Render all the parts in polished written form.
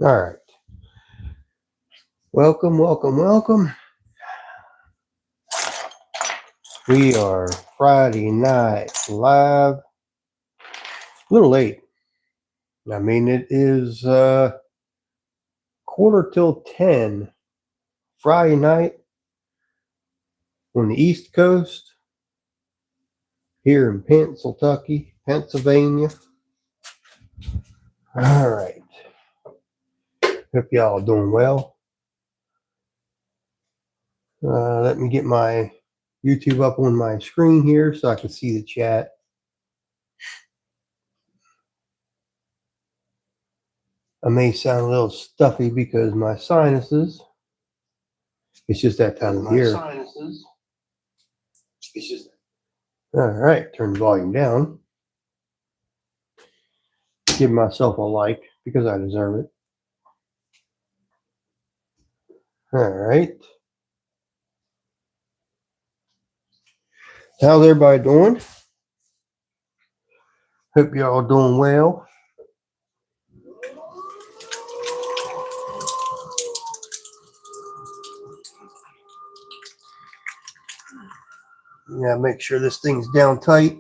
All right. Welcome, welcome, welcome. We are Friday night live. A little late. I mean, it is quarter till 10 Friday night on the East Coast here in Pennsylvania. All right. Hope y'all are doing well. Let me get my YouTube up on my screen here so I can see the chat. I may sound a little stuffy because my sinuses. It's just that time of year. All right, turn the volume down. Give myself a like because I deserve it. All right. How's everybody doing? Hope y'all doing well. Yeah, make sure this thing's down tight.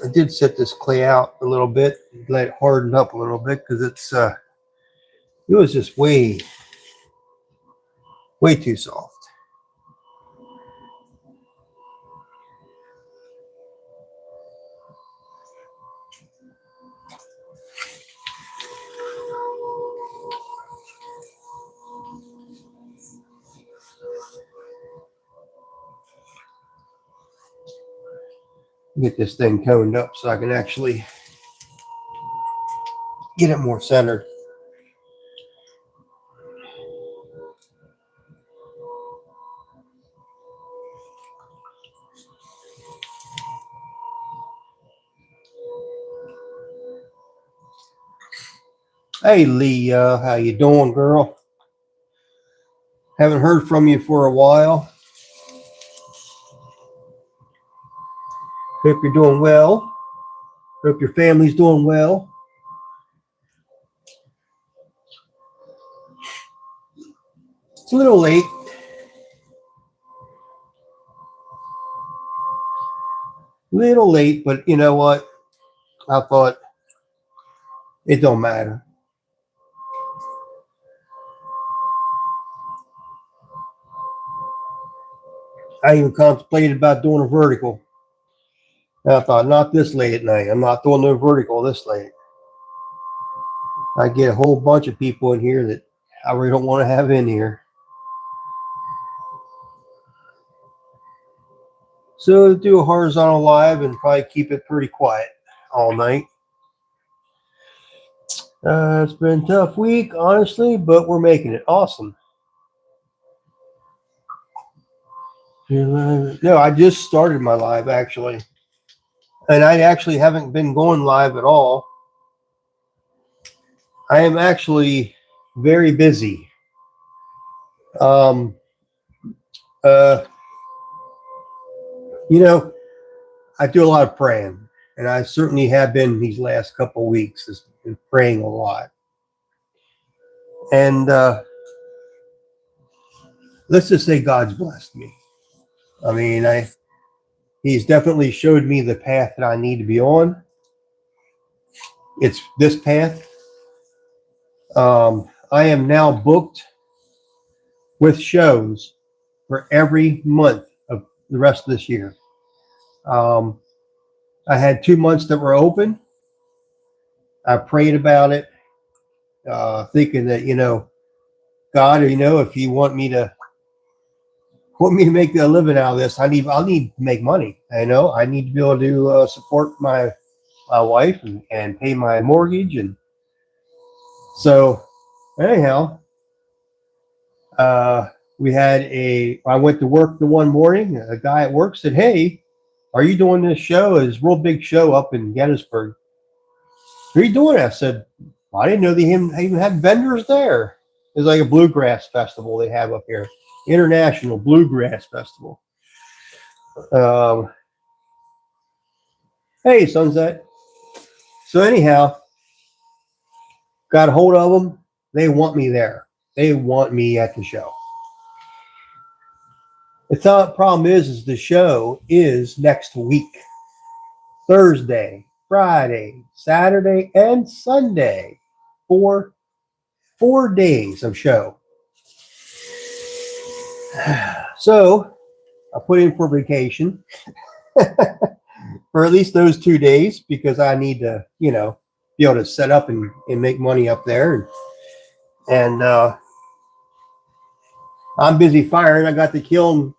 I did set this clay out a little bit, let it harden up a little bit because it was just way too soft. Get this thing toned up so I can actually get it more centered. Hey Leah, how you doing, girl? Haven't heard from you for a while. Hope you're doing well. Hope your family's doing well. It's a little late. But you know what? I thought it don't matter. I even contemplated about doing a vertical. And I thought, not this late at night. I'm not doing no vertical this late. I get a whole bunch of people in here that I really don't want to have in here. So do a horizontal live and probably keep it pretty quiet all night. It's been a tough week, honestly, but we're making it. Awesome. No, I just started my live, actually. And I actually haven't been going live at all. I am actually very busy. You know, I do a lot of praying, and I certainly have been these last couple of weeks. Has been praying a lot, and let's just say God's blessed me. I mean, He's definitely showed me the path that I need to be on. It's this path. I am now booked with shows for every month of the rest of this year. Um, I had 2 months that were open. I prayed about it, thinking that, God, if you want me to make a living out of this, I need to make money. I need to be able to support my wife and pay my mortgage. And so anyhow, I went to work the one morning. A guy at work said, "Hey, are you doing this show? It's a real big show up in Gettysburg. Are you doing it?" I said, "I didn't know they even had vendors there." It's like a bluegrass festival they have up here, International Bluegrass Festival. Hey, Sunset. So anyhow, got a hold of them. They want me there. They want me at the show. The problem is the show is next week. Thursday, Friday, Saturday, and Sunday. Four days of show. So I put in for vacation for at least those 2 days because I need to, be able to set up and make money up there. And I'm busy firing. I got the kiln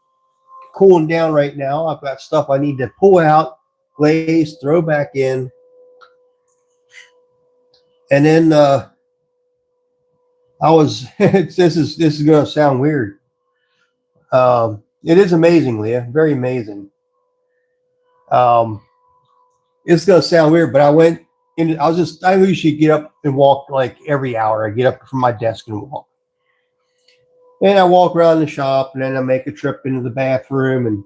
cooling down right now. I've got stuff I need to pull out, glaze, throw back in. And then this is going to sound weird. It is amazing, Leah, very amazing. It's going to sound weird, but I usually get up and walk like every hour. I get up from my desk and walk. And I walk around the shop, and then I make a trip into the bathroom. And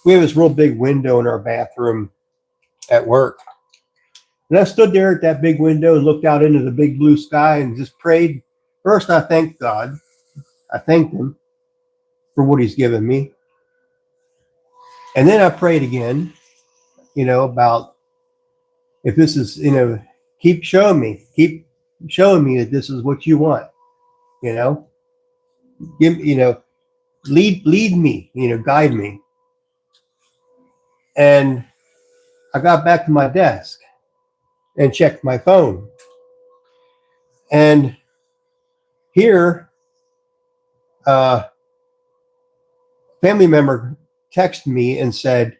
we have this real big window in our bathroom at work. And I stood there at that big window and looked out into the big blue sky and just prayed. First, I thanked God. I thanked him for what he's given me. And then I prayed again, about if this is, keep showing me that this is what you want, lead me, guide me. And I got back to my desk and checked my phone. And here, family member texted me and said,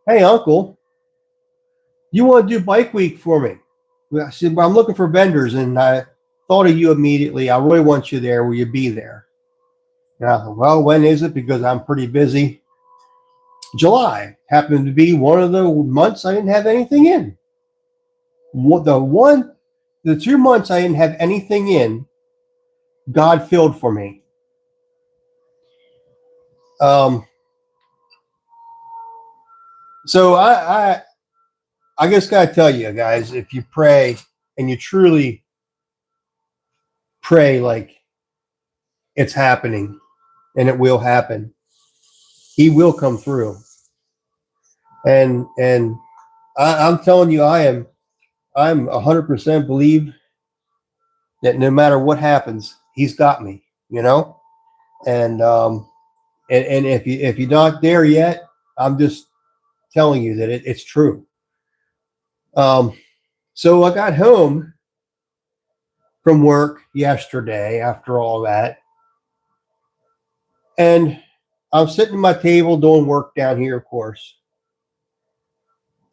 "Hey, Uncle, you want to do Bike Week for me?" I said, "Well, I'm looking for vendors, and I thought of you immediately. I really want you there. Will you be there?" And I thought, "Well, when is it? Because I'm pretty busy." July happened to be one of the months I didn't have anything in. The 2 months I didn't have anything in, God filled for me. So I just gotta tell you guys, if you pray and you truly pray like it's happening, and it will happen, he will come through. And I'm telling you, I'm 100% believe that no matter what happens, he's got me, And if you're not there yet, I'm just telling you that it's true. So I got home from work yesterday after all that, and I'm sitting at my table doing work down here, of course.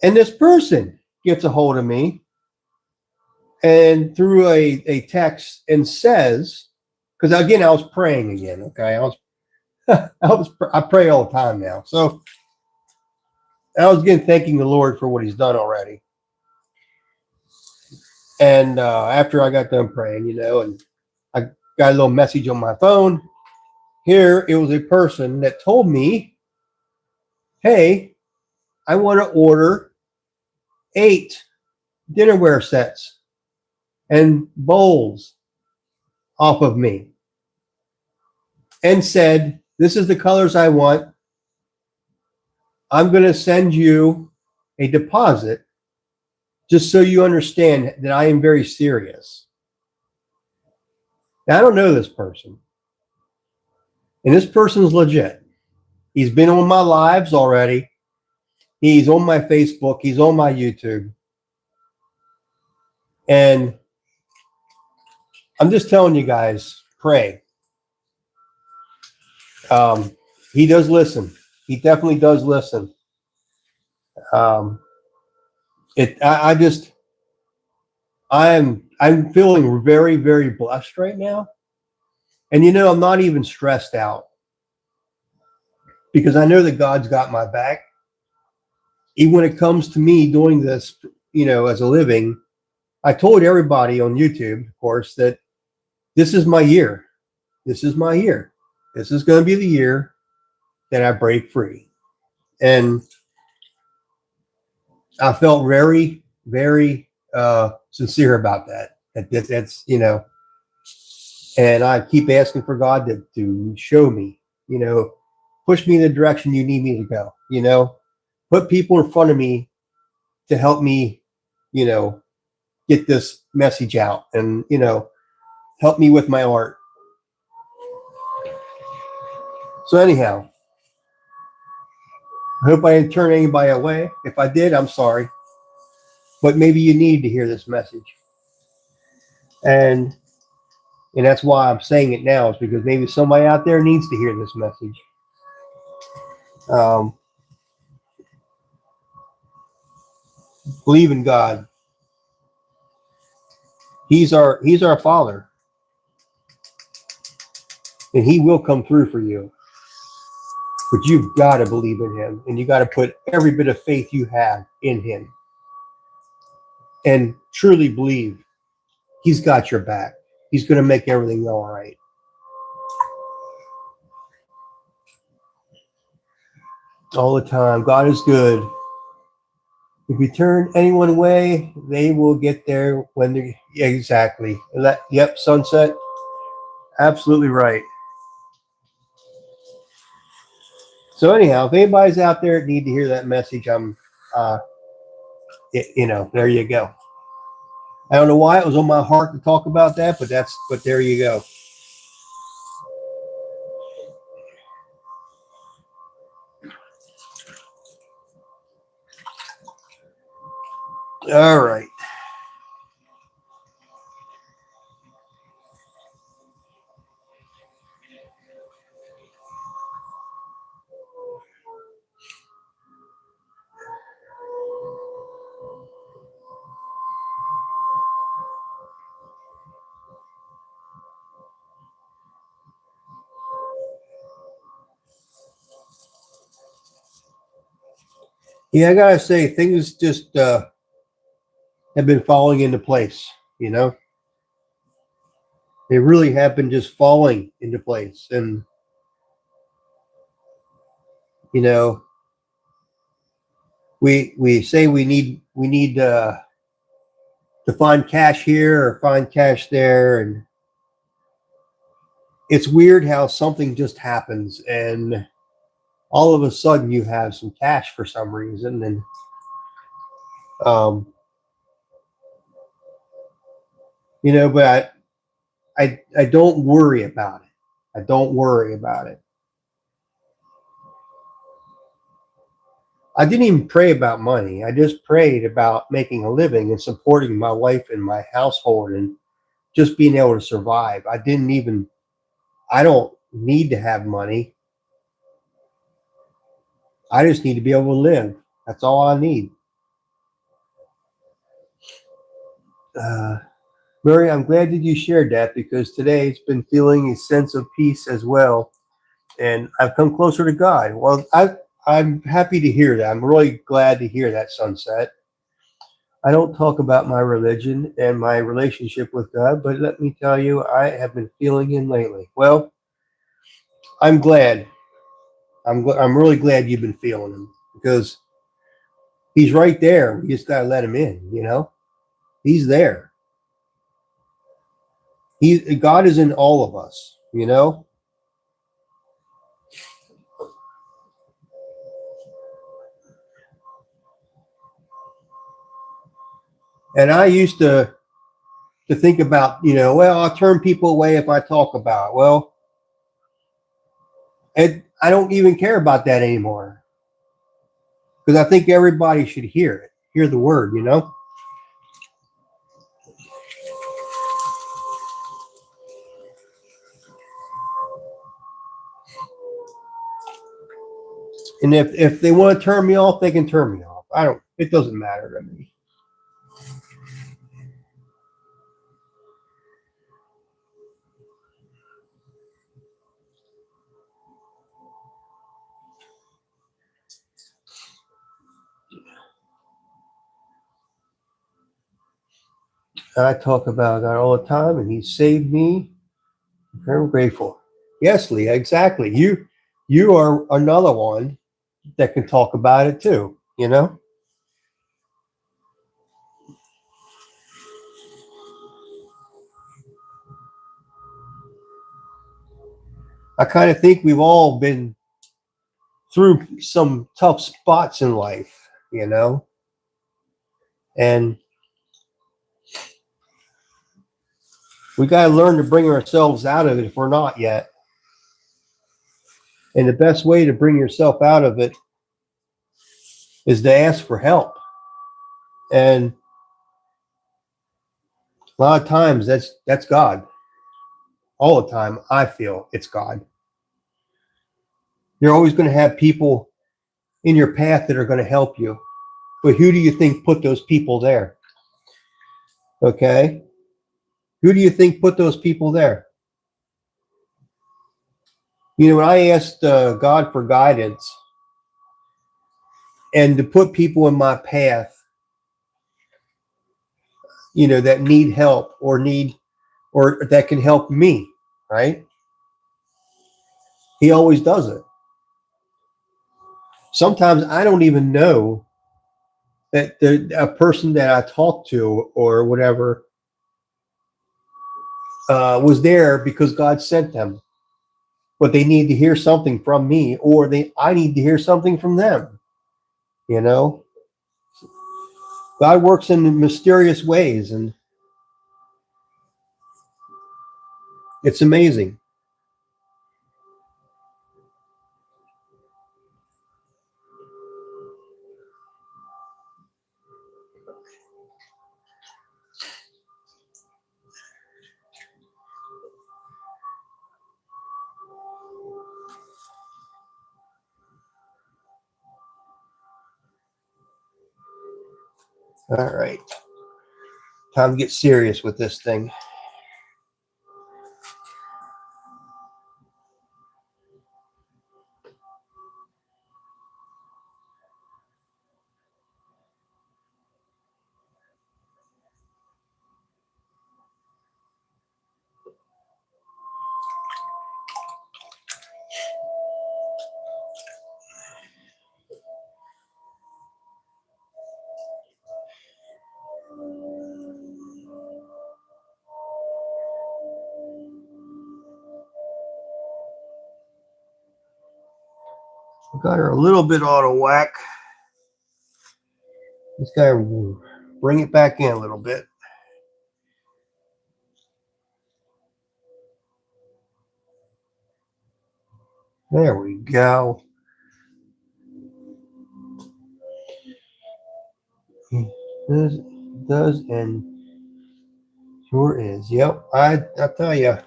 And this person gets a hold of me and through a text and says, because again, I was praying again. Okay. I pray all the time now. So I was again thanking the Lord for what he's done already. And after I got done praying, and I got a little message on my phone. Here, it was a person that told me, "Hey, I want to order 8 dinnerware sets and bowls off of me." And said, "This is the colors I want. I'm going to send you a deposit just so you understand that I am very serious. Now, I don't know this person, and this person's legit. He's been on my lives already. He's on my Facebook. He's on my YouTube. And I'm just telling you guys, pray. He does listen. He definitely does listen. Um, I'm feeling very, very blessed right now. And I'm not even stressed out because I know that God's got my back. Even when it comes to me doing this, as a living, I told everybody on YouTube, of course, that this is my year. This is my year. This is going to be the year that I break free. And I felt very, very sincere about that. That's and I keep asking for God to show me, push me in the direction you need me to go, put people in front of me to help me, get this message out and, help me with my art. So anyhow, I hope I didn't turn anybody away. If I did, I'm sorry. But maybe you need to hear this message. And that's why I'm saying it now, is because maybe somebody out there needs to hear this message. Believe in God. He's our Father, and He will come through for you. But you've got to believe in Him, and you got to put every bit of faith you have in Him, and truly believe He's got your back. He's going to make everything all right. All the time. God is good. If you turn anyone away, they will get there when they exactly. Yep, sunset. Absolutely right. So anyhow, if anybody's out there that need to hear that message, there you go. I don't know why it was on my heart to talk about that, but there you go. All right. Yeah, I gotta say, things just have been falling into place. They really have been just falling into place, and we say we need to find cash here or find cash there, and it's weird how something just happens, and all of a sudden you have some cash for some reason, and but I don't worry about it. I don't worry about it. I didn't even pray about money. I just prayed about making a living and supporting my wife and my household and just being able to survive. I don't need to have money. I just need to be able to live. That's all I need. Murray, I'm glad that you shared that, because today it's been feeling a sense of peace as well. And I've come closer to God. Well, I'm happy to hear that. I'm really glad to hear that, Sunset. I don't talk about my religion and my relationship with God, but let me tell you, I have been feeling Him lately. Well, I'm glad. I'm really glad you've been feeling Him, because He's right there. We just gotta let Him in. He's there. God is in all of us. And I used to think about, well, I'll turn people away if I talk about it. Well, I don't even care about that anymore because I think everybody should hear the word. And if they want to turn me off, they can turn me off. It doesn't matter to me. I talk about God all the time, and He saved me. I'm very grateful. Yes, Leah, exactly. You are another one that can talk about it too. I kind of think we've all been through some tough spots in life, and we got to learn to bring ourselves out of it if we're not yet. And the best way to bring yourself out of it is to ask for help. And a lot of times that's God. All the time, I feel it's God. You're always going to have people in your path that are going to help you. But who do you think put those people there? Okay? Who do you think put those people there? When I asked God for guidance and to put people in my path, that need help or that can help me, right? He always does it. Sometimes I don't even know that a person that I talk to or whatever was there because God sent them, but they need to hear something from me, or I need to hear something from them. You know, God works in mysterious ways, and it's amazing. All right, time to get serious with this thing. We got her a little bit out of whack. Just gotta bring it back in a little bit. There we go. Does and sure is. Yep, I tell you,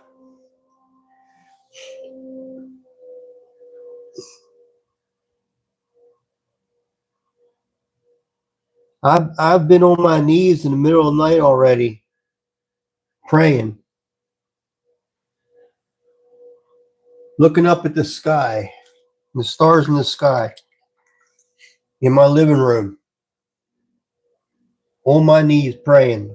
I've been on my knees in the middle of the night already, praying, looking up at the sky, the stars in the sky, in my living room, on my knees praying.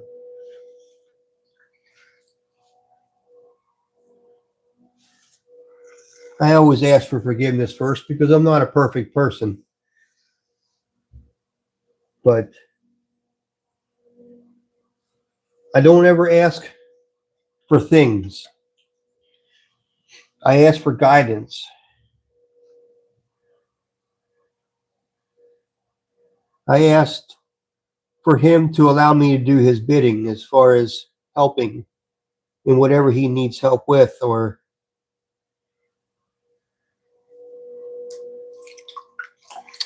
I always ask for forgiveness first because I'm not a perfect person, but I don't ever ask for things. I ask for guidance. I asked for him to allow me to do his bidding as far as helping in whatever he needs help with, or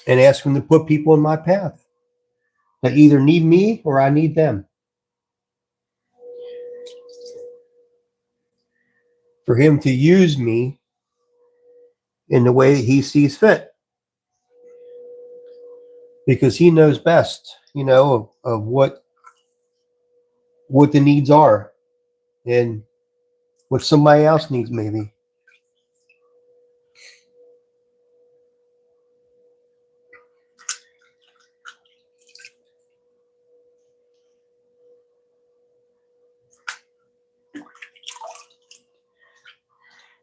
and ask him to put people in my path that either need me or I need them. For him to use me in the way that he sees fit. Because he knows best, of what the needs are and what somebody else needs maybe.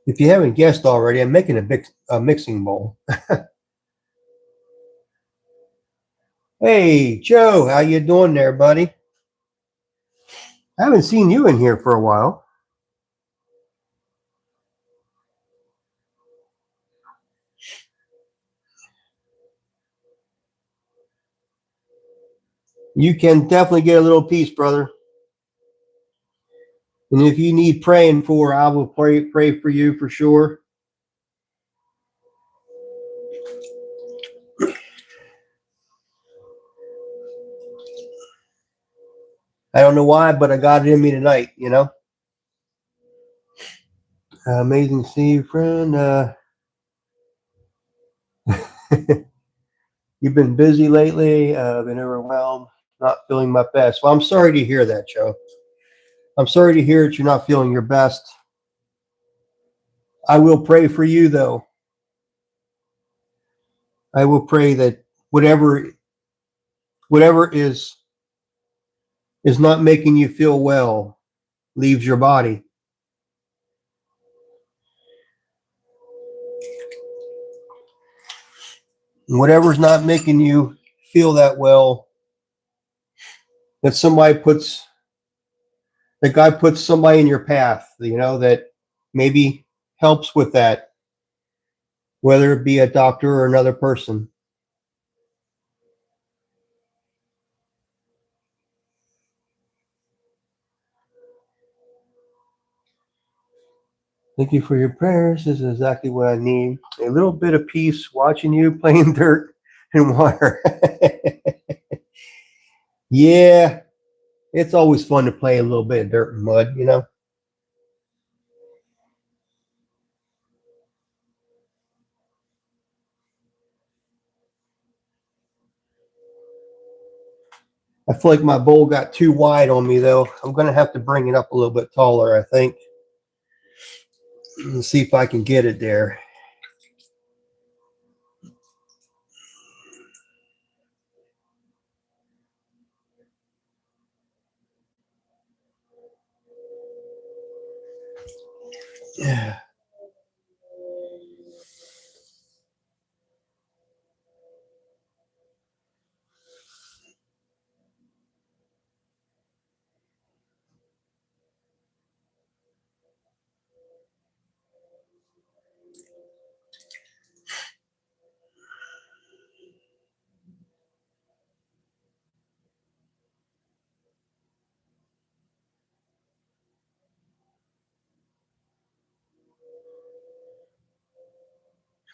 If you haven't guessed already, I'm making a mixing bowl. Hey, Joe, how you doing there, buddy? I haven't seen you in here for a while. You can definitely get a little peace, brother. And if you need praying for, I will pray for you for sure. I don't know why, but I got it in me tonight, Amazing to see you, friend. You've been busy lately, been overwhelmed, not feeling my best. Well, I'm sorry to hear that, Joe. I'm sorry to hear that you're not feeling your best. I will pray for you, though. I will pray that whatever is not making you feel well leaves your body. And whatever's not making you feel that well, that God puts somebody in your path, that maybe helps with that, whether it be a doctor or another person. Thank you for your prayers. This is exactly what I need. A little bit of peace watching you playing dirt and water. Yeah, it's always fun to play a little bit of dirt and mud, I feel like my bowl got too wide on me, though. I'm going to have to bring it up a little bit taller, I think. Let's see if I can get it there. Yeah.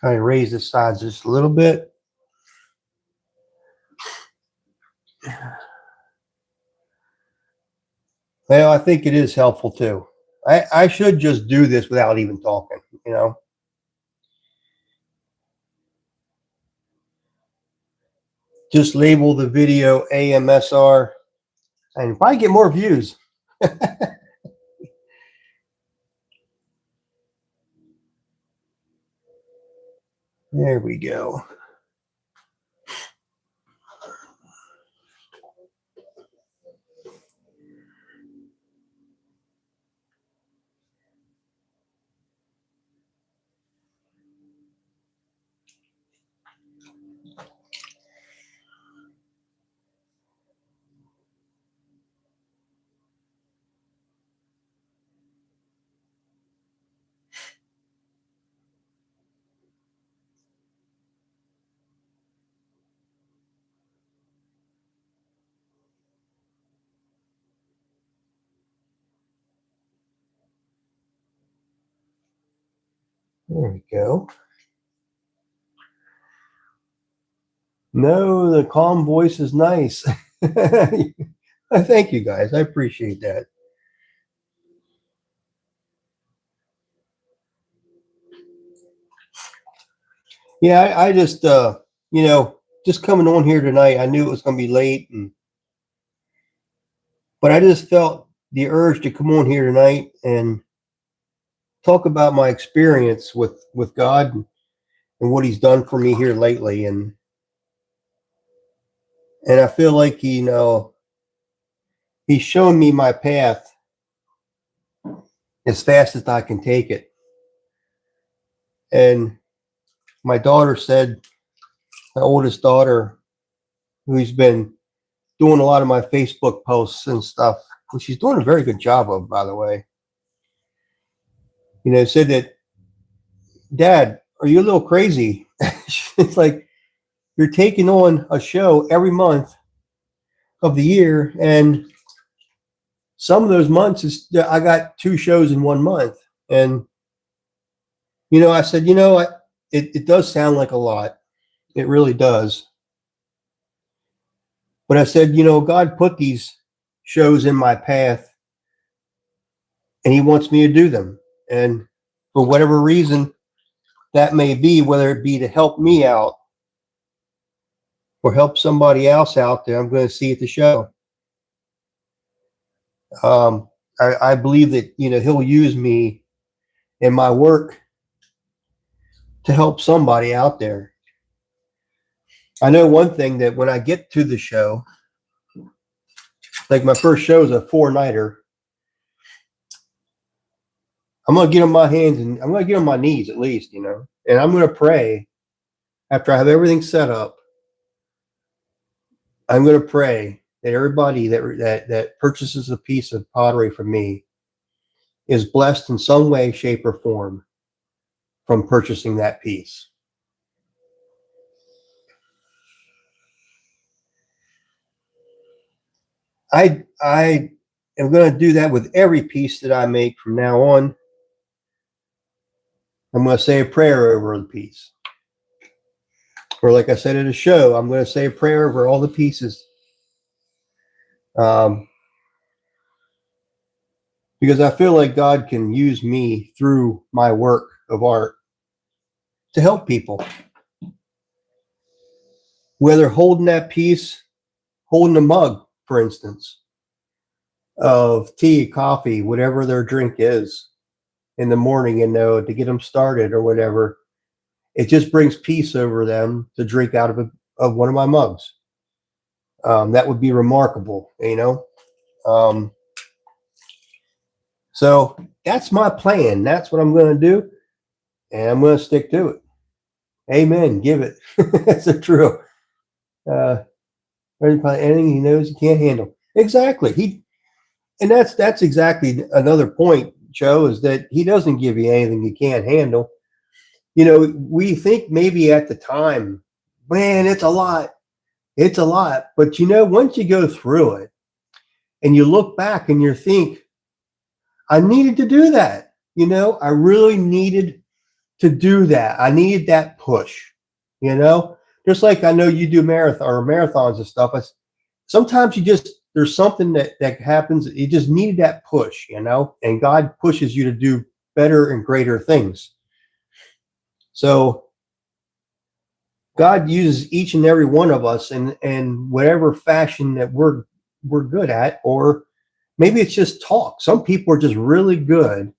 Try to raise the sides just a little bit. Well, I think it is helpful too. I should just do this without even talking, Just label the video AMSR and probably get more views. There we go. There we go. No, the calm voice is nice. Thank you guys. I appreciate that. Yeah, I just, just coming on here tonight, I knew it was going to be late, but I just felt the urge to come on here tonight and talk about my experience with God and what He's done for me here lately, and I feel like He's shown me my path as fast as I can take it. And my daughter said, my oldest daughter, who's been doing a lot of my Facebook posts and stuff, which she's doing a very good job of, by the way, said that, Dad, are you a little crazy? It's like you're taking on a show every month of the year, and some of those months I got 2 shows in 1 month. And I said, it does sound like a lot. It really does. But I said, God put these shows in my path and He wants me to do them. And for whatever reason that may be, whether it be to help me out or help somebody else out there, I'm going to see at the show. I believe that, He'll use me in my work to help somebody out there. I know one thing, that when I get to the show, like my first show is a 4-nighter, I'm going to get on my hands and I'm going to get on my knees at least, and I'm going to pray after I have everything set up. I'm going to pray that everybody that purchases a piece of pottery from me is blessed in some way, shape, or form from purchasing that piece. I am going to do that with every piece that I make from now on. I'm going to say a prayer over the piece. Or like I said at a show, I'm going to say a prayer over all the pieces. Because I feel like God can use me through my work of art to help people. Whether holding that piece, holding a mug, for instance, of tea, coffee, whatever their drink is in the morning, to get them started or whatever, it just brings peace over them to drink out of one of my mugs. That would be remarkable, So that's my plan. That's what I'm going to do, and I'm going to stick to it. Amen. Give it. That's the truth. Anything He knows He can't handle. Exactly. And that's exactly another point, Joe, is that He doesn't give you anything you can't handle. We think maybe at the time, man, it's a lot. It's a lot. But once you go through it and you look back and you think, I needed to do that. I really needed to do that. I needed that push, just like I know you do marathons and stuff. Sometimes there's something that happens. You just need that push, and God pushes you to do better and greater things. So God uses each and every one of us in whatever fashion that we're good at, or maybe it's just talk. Some people are just really good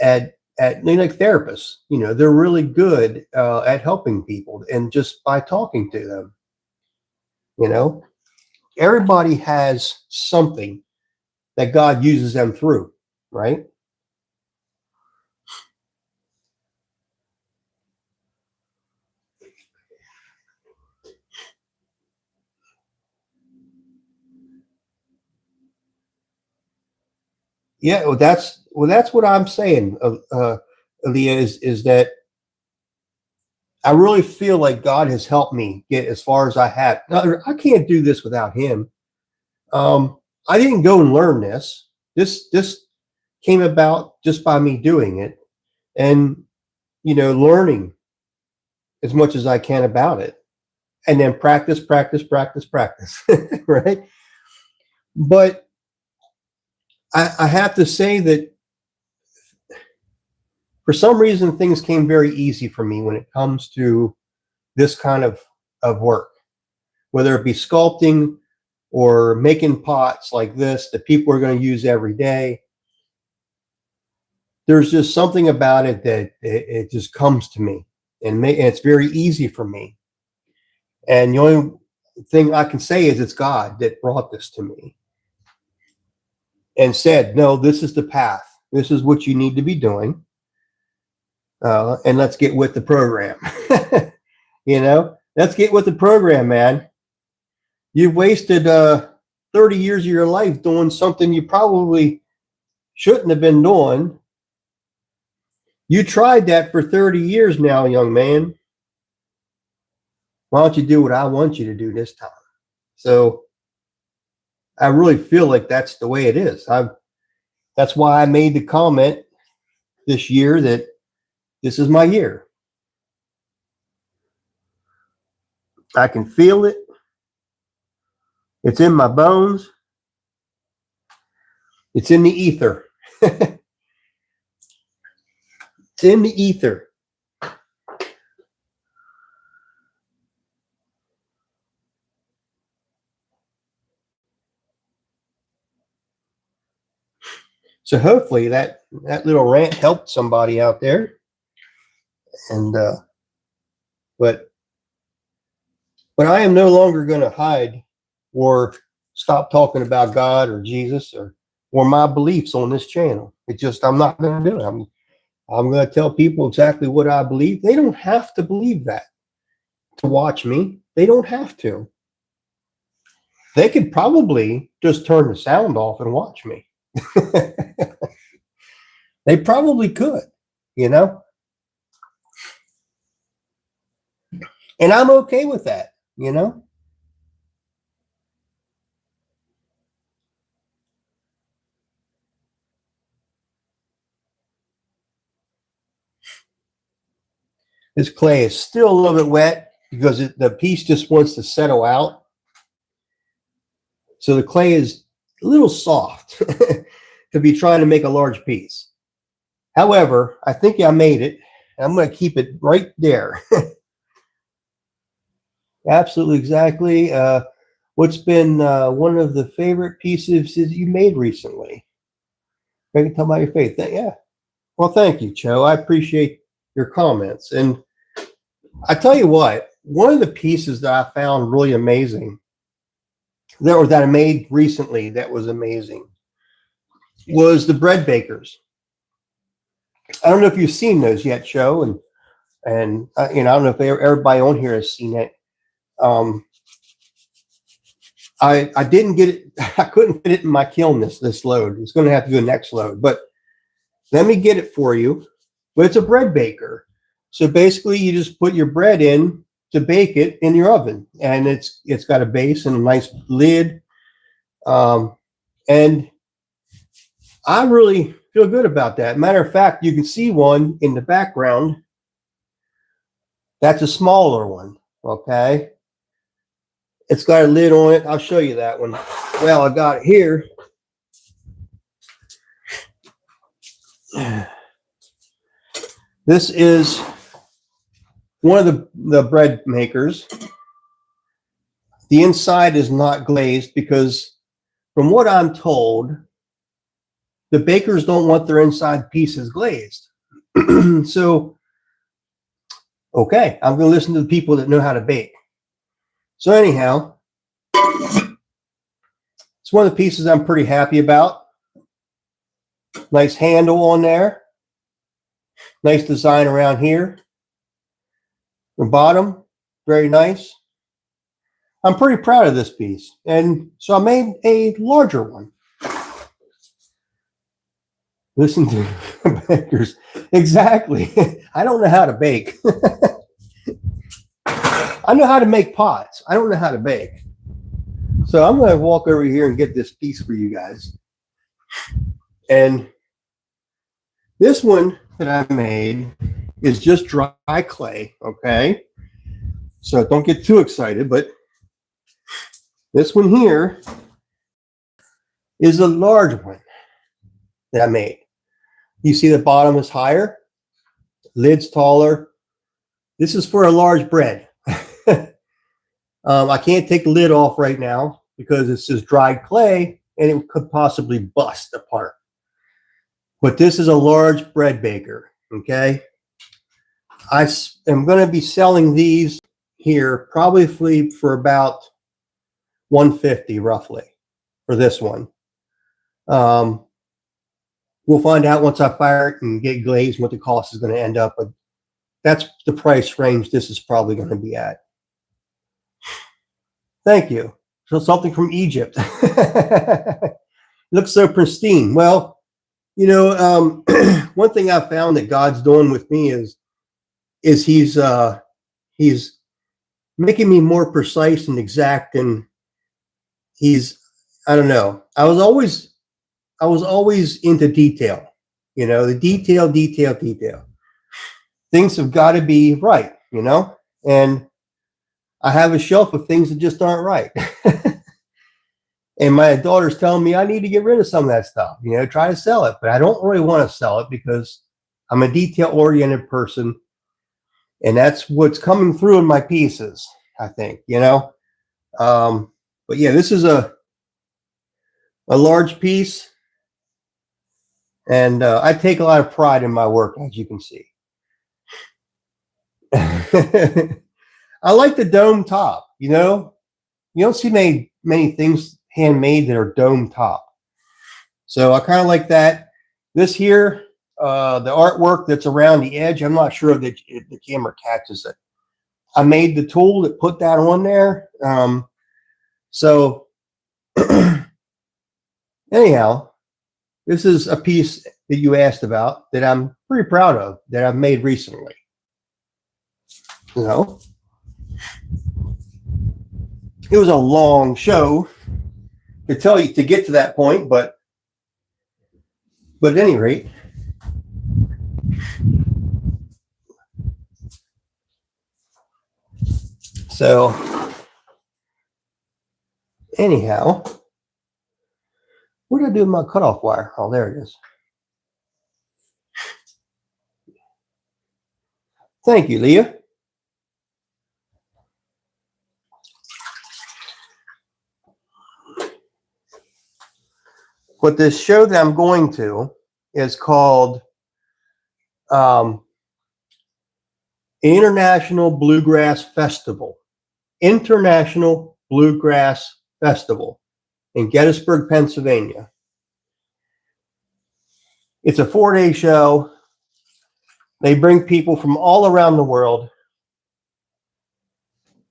at like therapists. They're really good at helping people, and just by talking to them, everybody has something that God uses them through, right? Yeah, that's what I'm saying, Aaliyah, is that I really feel like God has helped me get as far as I have. Now, I can't do this without Him. I didn't go and learn this. This came about just by me doing it, and learning as much as I can about it, and then practice, right? But I have to say that for some reason, things came very easy for me when it comes to this kind of work, whether it be sculpting or making pots like this that people are going to use every day. There's just something about it that it just comes to me, and it's very easy for me. And the only thing I can say is it's God that brought this to me and said, no, this is the path. This is what you need to be doing. And let's get with the program. Let's get with the program, man. You've wasted 30 years of your life doing something you probably shouldn't have been doing. You tried that for 30 years now, young man. Why don't you do what I want you to do this time? So I really feel like that's the way it is. That's why I made the comment this year that this is my year. I can feel it. It's in my bones. It's in the ether. It's in the ether. So hopefully that little rant helped somebody out there. And but I am no longer going to hide or stop talking about God or Jesus or my beliefs on this channel. I'm not going to do it. I'm going to tell people exactly what I believe. They don't have to believe that to watch me. They don't have to. They could probably just turn the sound off and watch me. They probably could, And I'm okay with that, This clay is still a little bit wet because the piece just wants to settle out. So the clay is a little soft to be trying to make a large piece. However, I think I made it. I'm going to keep it right there. Absolutely, exactly. What's been one of the favorite pieces that you made recently? I can tell by your faith. Yeah. Well, thank you, Cho. I appreciate your comments. And I tell you what, one of the pieces that I found really amazing that I made recently that was amazing was the bread bakers. I don't know if you've seen those yet, Cho, and I don't know if everybody on here has seen it. I didn't get it. I couldn't fit it in my kiln this load. It's going to have to do the next load, but let me get it for you. But it's a bread baker. So basically you just put your bread in to bake it in your oven, and it's got a base and a nice lid. And I really feel good about that. Matter of fact, you can see one in the background. That's a smaller one. Okay. It's got a lid on it. I'll show you that one. Well, I got it here. This is one of the bread makers. The inside is not glazed because, from what I'm told, the bakers don't want their inside pieces glazed. So, okay, I'm going to listen to the people that know how to bake. So anyhow, it's one of the pieces I'm pretty happy about. Nice handle on there. Nice design around here. The bottom, very nice. I'm pretty proud of this piece. And so I made a larger one. Listen to bakers. Exactly. I don't know how to bake. I know how to make pots. I don't know how to bake. So I'm going to walk over here and get this piece for you guys. And this one that I made is just dry clay, okay? So don't get too excited, but this one here is a large one that I made. You see the bottom is higher, lid's taller. This is for a large bread. I can't take the lid off right now because it's just dried clay and it could possibly bust apart. But this is a large bread baker, okay? I am going to be selling these here probably for about $150 roughly for this one. We'll find out once I fire it and get glazed what the cost is going to end up, but that's the price range this is probably going to be at. Thank you. So something from Egypt. Looks so pristine. Well, you know, one thing I found that God's doing with me is he's making me more precise and exact, and I don't know. I was always into detail, you know, the detail. Things have got to be right, you know, and I have a shelf of things that just aren't right. And my daughter's telling me I need to get rid of some of that stuff, you know, try to sell it. But I don't really want to sell it because I'm a detail-oriented person. And that's what's coming through in my pieces, I think, you know. But yeah, this is a large piece. And I take a lot of pride in my work, as you can see. I like the dome top, you know. You don't see many things handmade that are dome top. So I kind of like that. This here, the artwork that's around the edge, I'm not sure if the camera catches it. I made the tool that put that on there. So anyhow, this is a piece that you asked about that I'm pretty proud of, that I've made recently. You know, it was a long show to get to that point, but at any rate, so anyhow, what did I do with my cutoff wire? Oh, there it is. Thank you, Leah. But this show that I'm going to is called International Bluegrass Festival. International Bluegrass Festival in Gettysburg, Pennsylvania. It's a 4-day show. They bring people from all around the world.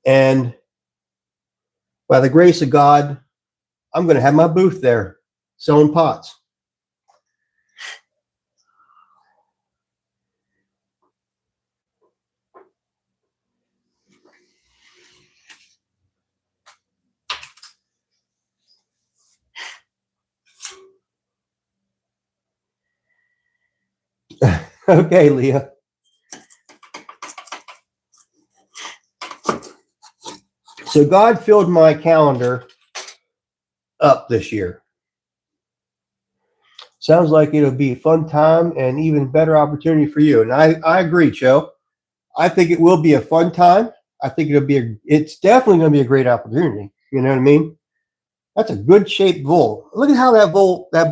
And by the grace of God, I'm going to have my booth there selling pots. Okay, Leah. So God filled my calendar up this year. Sounds like it'll be a fun time and even better opportunity for you. And I agree, Joe. I think it will be a fun time. I think it's definitely going to be a great opportunity. You know what I mean? That's a good shaped bowl. Look at how that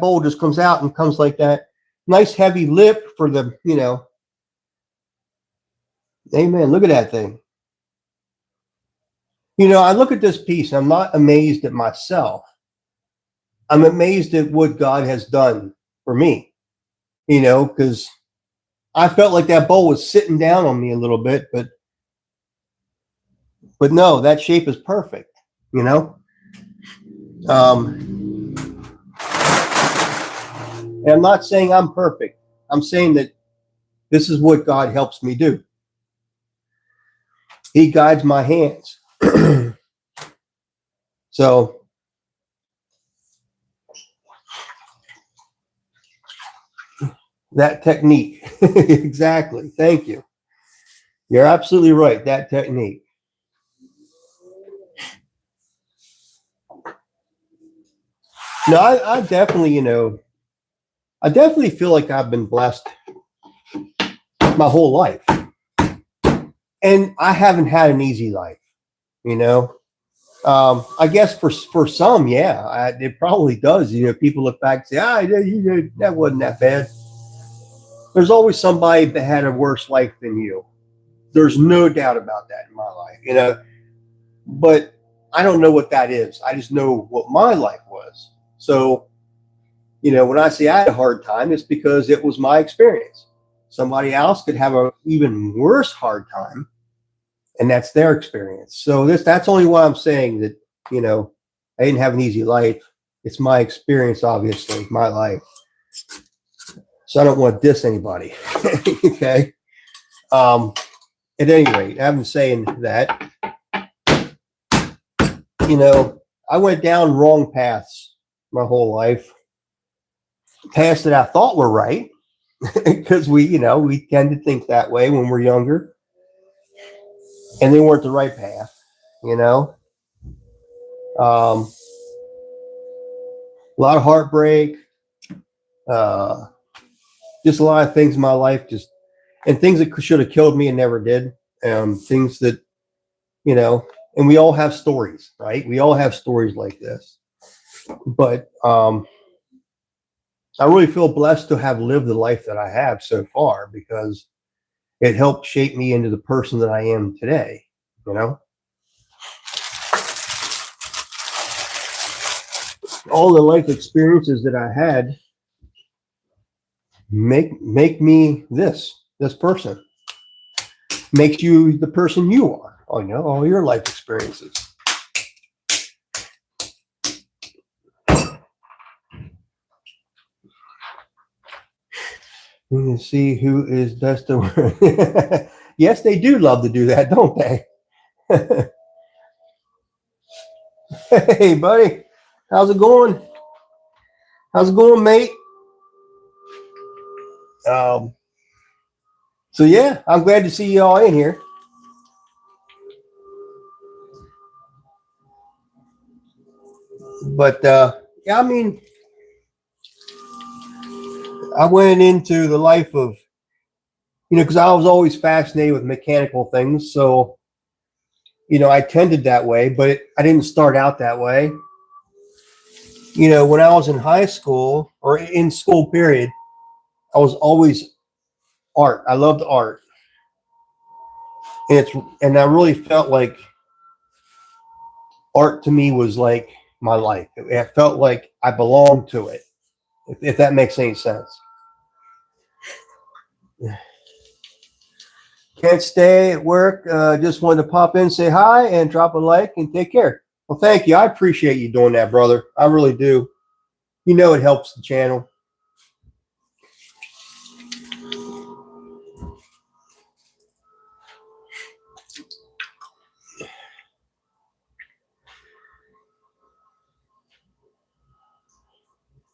bowl just comes out and comes like that. Nice heavy lip for the, you know. Amen. Look at that thing. You know, I look at this piece and I'm not amazed at myself. I'm amazed at what God has done for me, you know, because I felt like that bowl was sitting down on me a little bit, but no, that shape is perfect, you know. And I'm not saying I'm perfect. I'm saying that this is what God helps me do. He guides my hands. So that technique. Exactly. Thank you. You're absolutely right. That technique. No, I definitely, I definitely feel like I've been blessed my whole life. And I haven't had an easy life, you know. I guess for some, yeah, it probably does. People look back and say, that wasn't that bad. There's always somebody that had a worse life than you. There's no doubt about that in my life. But I don't know what that is. I just know what my life was. So, when I say I had a hard time, it's because it was my experience. Somebody else could have a even worse hard time, and that's their experience. So that's only why I'm saying that, I didn't have an easy life. It's my experience, obviously, my life. So I don't want to diss anybody. Okay. At any rate, having saying that, I went down wrong paths my whole life. Paths that I thought were right, because we tend to think that way when we're younger, and they weren't the right path. You know, a lot of heartbreak, just a lot of things in my life, and things that should have killed me and never did. Things that and we all have stories, right? We all have stories like this, but I really feel blessed to have lived the life that I have so far, because it helped shape me into the person that I am today. All the life experiences that I had make me this person. Makes you the person you are. All your life experiences. We can see who is best to work. Yes, they do love to do that, don't they? Hey, buddy. How's it going? How's it going, mate? So yeah, I'm glad to see you all in here. But yeah, I mean, I went into the life of, because I was always fascinated with mechanical things. So, I tended that way, but I didn't start out that way. When I was in high school or in school period, I was always art. I loved art. And I really felt like art to me was like my life. It felt like I belonged to it, if that makes any sense. Can't stay at work. Just wanted to pop in, say hi, and drop a like, and take care. Well, thank you. I appreciate you doing that, brother. I really do. It helps the channel.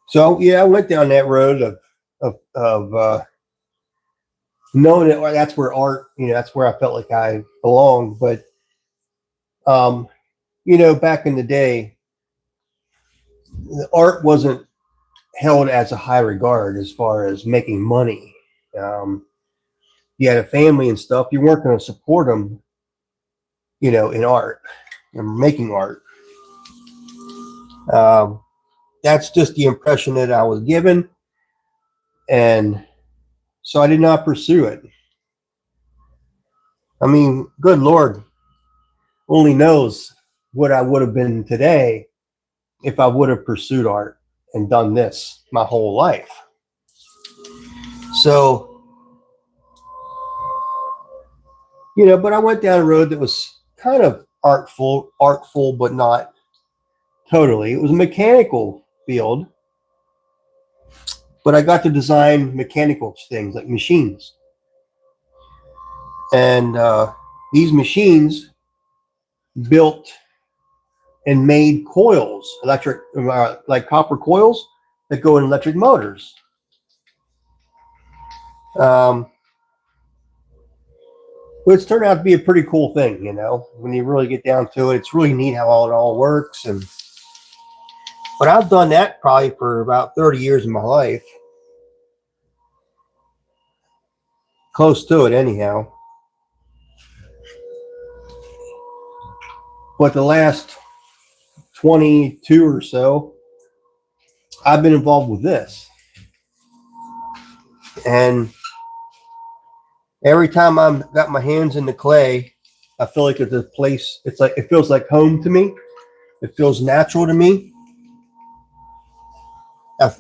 So yeah, I went down that road of knowing that that's where art, that's where I felt like I belonged. But back in the day, art wasn't held as a high regard as far as making money. You had a family and stuff. You weren't going to support them, in art and making art. That's just the impression that I was given, and so I did not pursue it. I mean, good Lord only knows what I would have been today if I would have pursued art and done this my whole life. So, but I went down a road that was kind of artful, but not totally. It was a mechanical field, but I got to design mechanical things like machines. And these machines built and made coils, electric, like copper coils that go in electric motors. Um, But it's turned out to be a pretty cool thing, you know. When you really get down to it, it's really neat how it all works. And but I've done that probably for about 30 years of my life, close to it anyhow. But the last 22 or so, I've been involved with this. And every time I've got my hands in the clay, I feel like it's a place, it's like, it feels like home to me. It feels natural to me.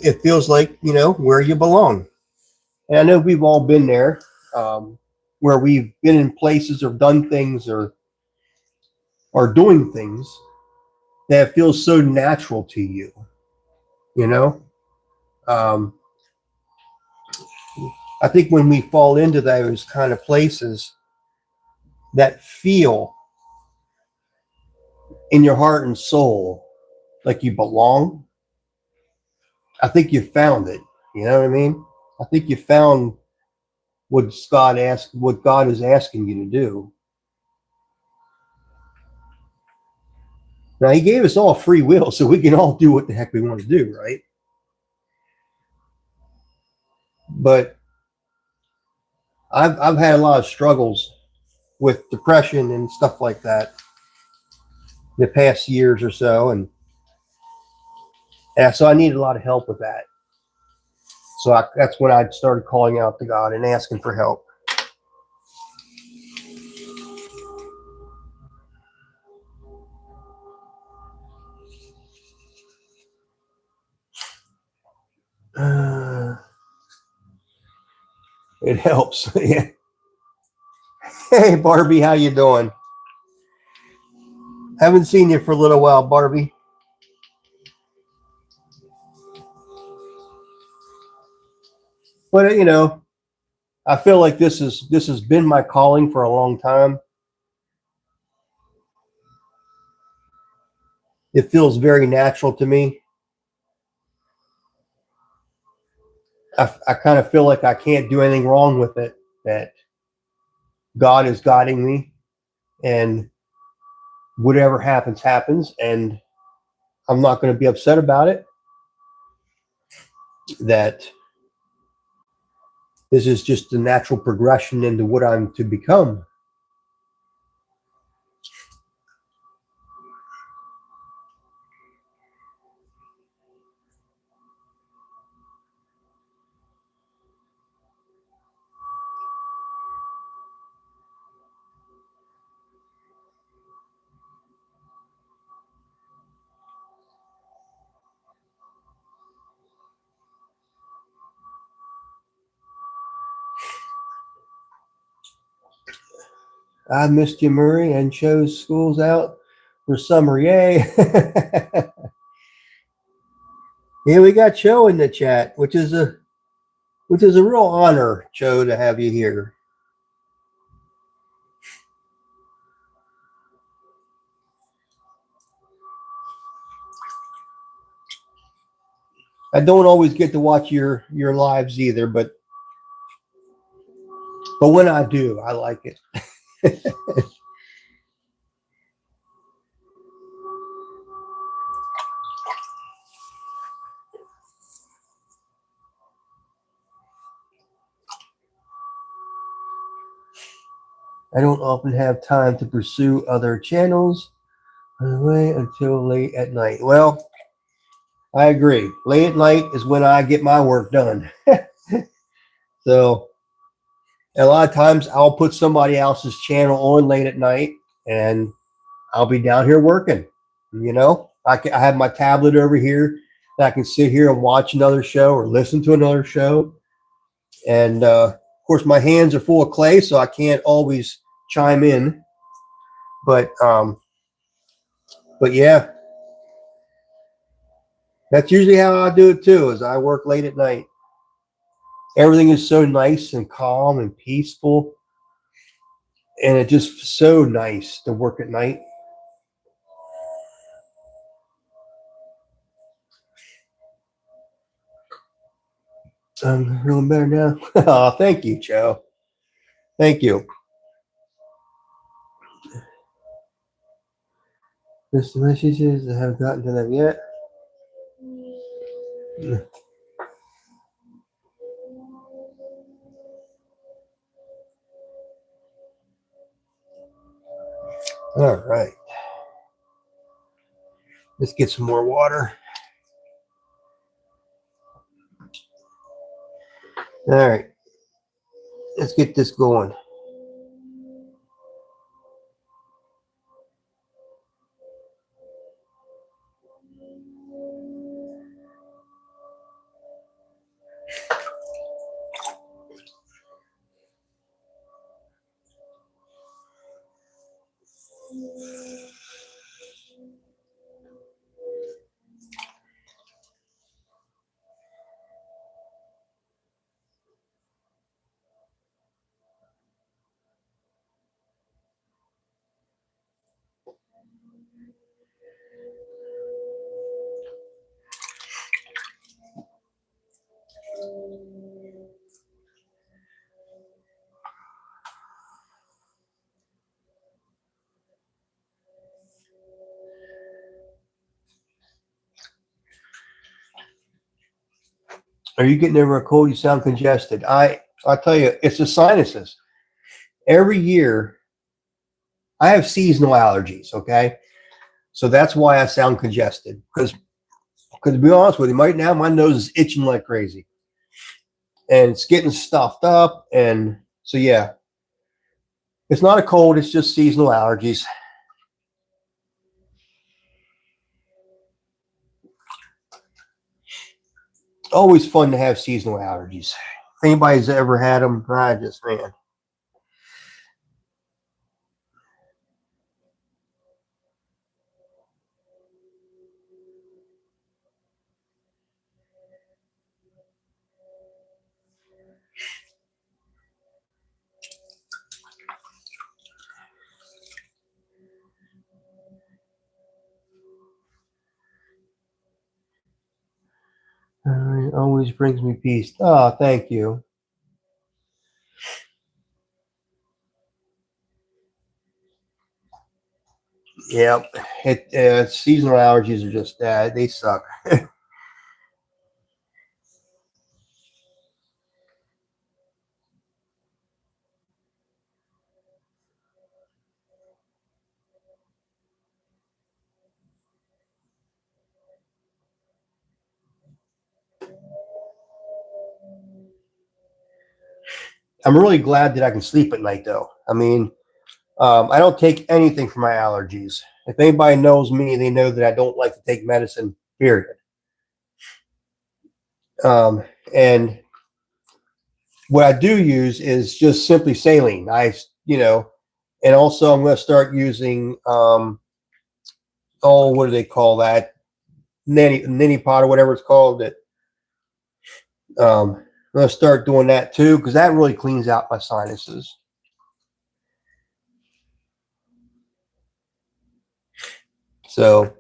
It feels like, you know, where you belong. And I know we've all been there, where we've been in places or done things or doing things that feels so natural to you, you know? Um, I think when we fall into those kind of places that feel in your heart and soul like you belong, I think you found it. You know what I mean? I think you found what God is asking you to do. Now He gave us all free will, so we can all do what the heck we want to do, right? But I've had a lot of struggles with depression and stuff like that the past years or so, and so I needed a lot of help with that. So that's when I started calling out to God and asking for help. Uh, it helps. Yeah. Hey, Barbie, how you doing? Haven't seen you for a little while, Barbie. But you know, I feel like this has been my calling for a long time. It feels very natural to me. I kind of feel like I can't do anything wrong with it. That God is guiding me, and whatever happens, happens, and I'm not going to be upset about it. That this is just a natural progression into what I'm to become. I missed you, Murray, and chose schools out for summer. Yay! Yeah, we got Joe in the chat, which is a real honor, Joe, to have you here. I don't always get to watch your lives either, but when I do, I like it. I don't often have time to pursue other channels. Wait until late at night. Well, I agree. Late at night is when I get my work done. So a lot of times I'll put somebody else's channel on late at night, and I'll be down here working. You know, I have my tablet over here that I can sit here and watch another show or listen to another show. And of course, my hands are full of clay, so I can't always chime in. But yeah, that's usually how I do it too. Is I work late at night. Everything is so nice and calm and peaceful, and it's just so nice to work at night. I'm feeling better now. Oh, thank you, Joe. Thank you. Mr. Messages, I haven't gotten to them yet. All right. Let's get some more water. All right. Let's get this going. Are you getting over a cold? You sound congested. I tell you, it's the sinuses. Every year, I have seasonal allergies. Okay, so that's why I sound congested. Because to be honest with you, right now my nose is itching like crazy, and it's getting stuffed up. And so yeah, it's not a cold. It's just seasonal allergies. Always fun to have seasonal allergies. If anybody's ever had them, I just man. It always brings me peace. Oh, thank you. Yep. Seasonal allergies are just they suck. I'm really glad that I can sleep at night, though. I mean, I don't take anything for my allergies. If anybody knows me, they know that I don't like to take medicine. Period. And what I do use is just simply saline. And also I'm going to start using what do they call that? Ninny pot or whatever it's called. That I'm going to start doing that too because that really cleans out my sinuses. So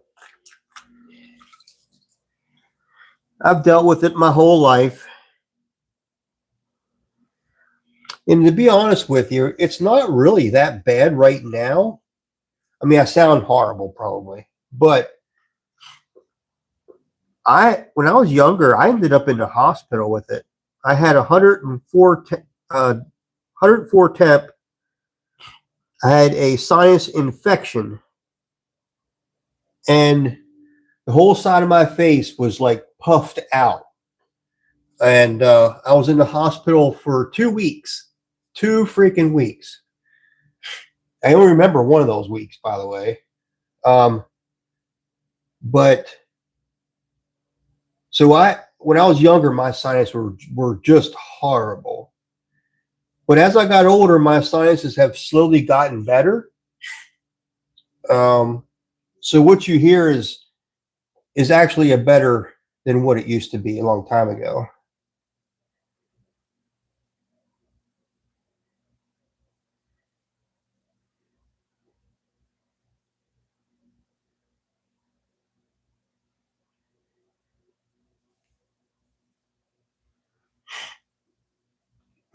I've dealt with it my whole life. And to be honest with you, it's not really that bad right now. I mean, I sound horrible probably, but when I was younger, I ended up in the hospital with it. I had 104 temp. I had a sinus infection, and the whole side of my face was like puffed out. And I was in the hospital for 2 weeks, 2 freaking weeks. I only remember one of those weeks, by the way. But so when I was younger, my sinus were just horrible. But as I got older, my sinuses have slowly gotten better. So what you hear is actually a better than what it used to be a long time ago.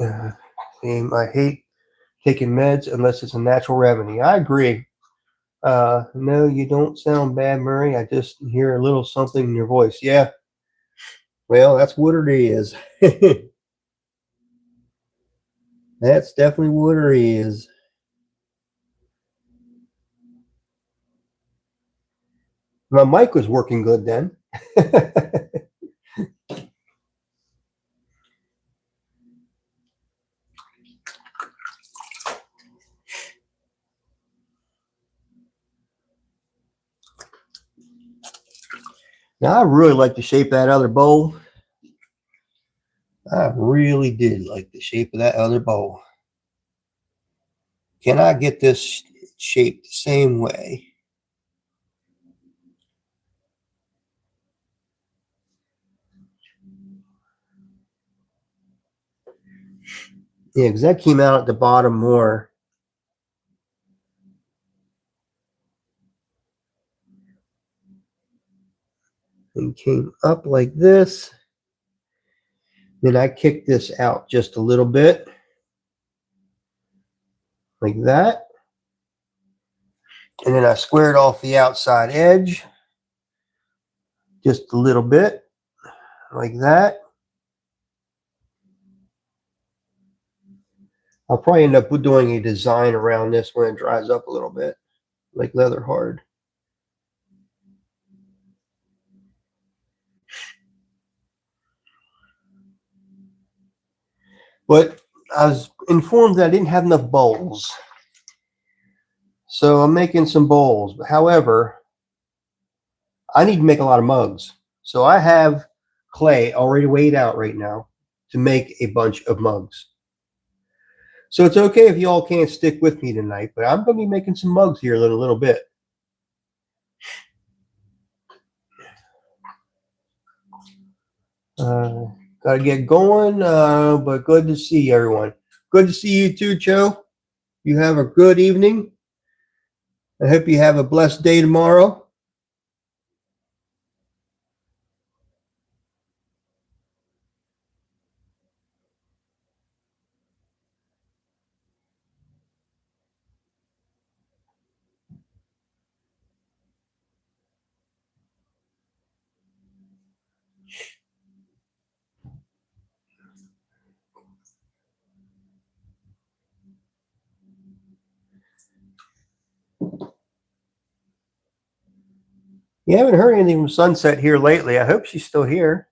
I hate taking meds unless it's a natural remedy. I agree. No, you don't sound bad, Murray. I just hear a little something in your voice. Yeah, well, that's what it is. That's definitely what it is. My mic was working good then. Now, I really like the shape of that other bowl. I really did like the shape of that other bowl. Can I get this shaped the same way? Yeah, because that came out at the bottom more. And came up like this. Then I kicked this out just a little bit. Like that. And then I squared off the outside edge. Just a little bit. Like that. I'll probably end up doing a design around this when it dries up a little bit. Like leather hard. But I was informed that I didn't have enough bowls. So I'm making some bowls. However, I need to make a lot of mugs. So I have clay already weighed out right now to make a bunch of mugs. So it's okay if you all can't stick with me tonight, but I'm going to be making some mugs here in a little bit. Got to get going, but good to see everyone. Good to see you too, Joe. You have a good evening. I hope you have a blessed day tomorrow. You haven't heard anything from Sunset here lately. I hope she's still here.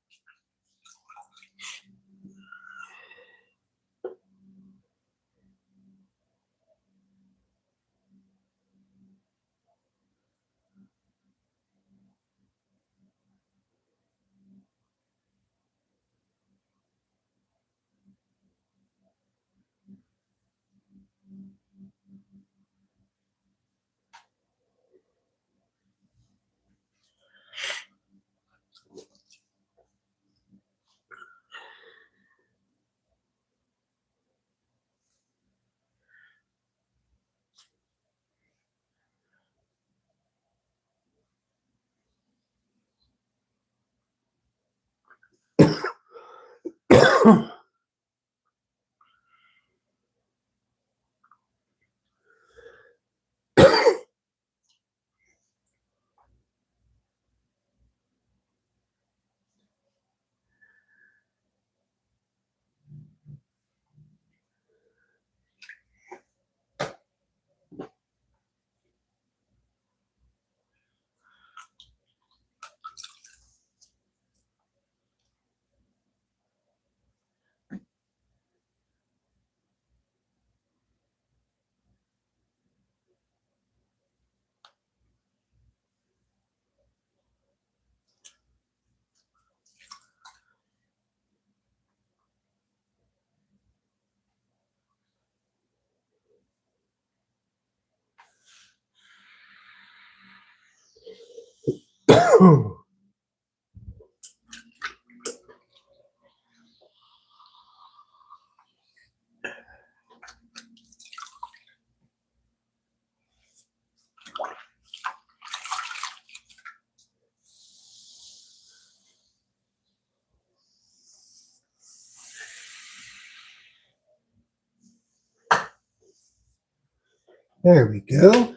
There we go.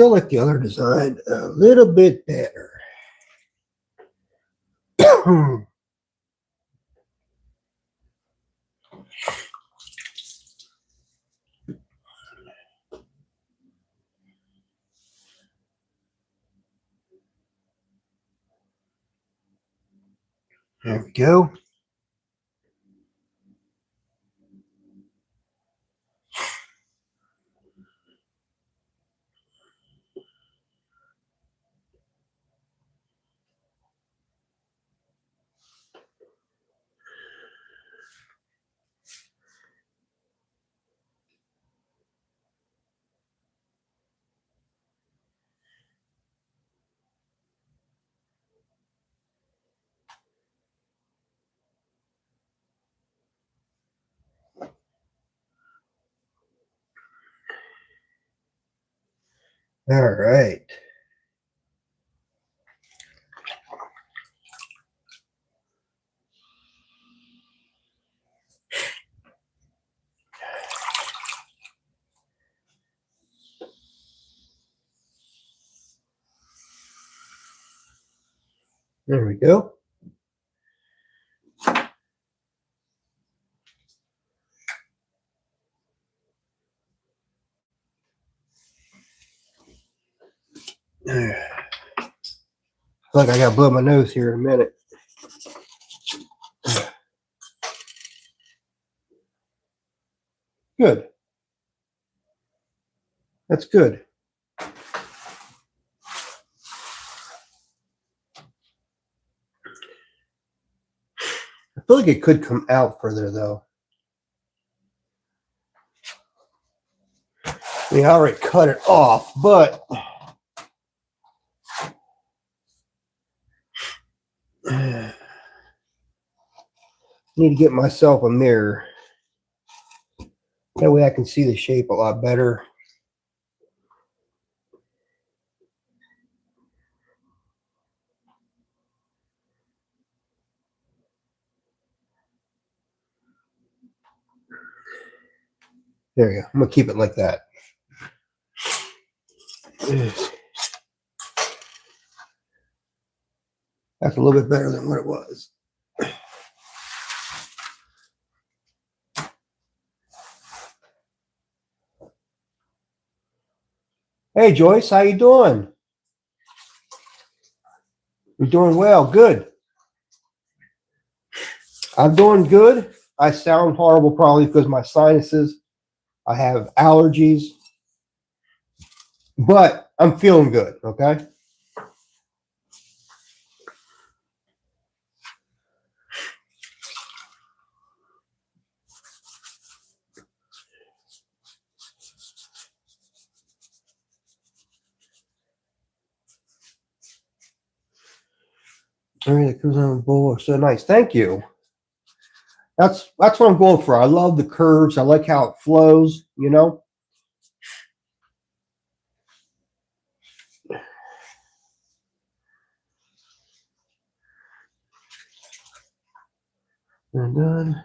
still like the other design a little bit better. There we go. All right. There we go. Look, I gotta blow my nose here in a minute. Good. That's good. I feel like it could come out further though. I mean, I already cut it off, but I need to get myself a mirror. That way I can see the shape a lot better. There you go. I'm gonna keep it like that. That's a little bit better than what it was. Hey Joyce, how you doing? You're doing well. Good. I'm doing good. I sound horrible probably because my sinuses. I have allergies, but I'm feeling good. Okay. All right, it comes on the bowl. So nice. Thank you. That's what I'm going for. I love the curves. I like how it flows, you know. And done.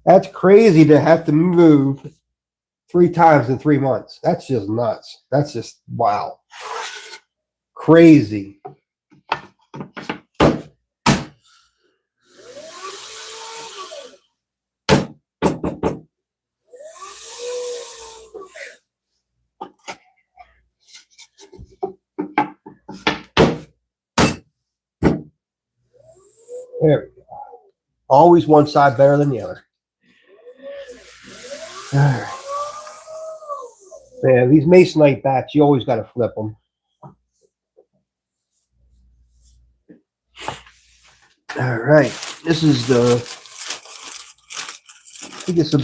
That's crazy to have to move 3 times in 3 months. That's just nuts. That's just wow. Crazy. There we go. Always one side better than the other. All right. Man, these masonite bats, you always got to flip them. All right. This is the, I think this will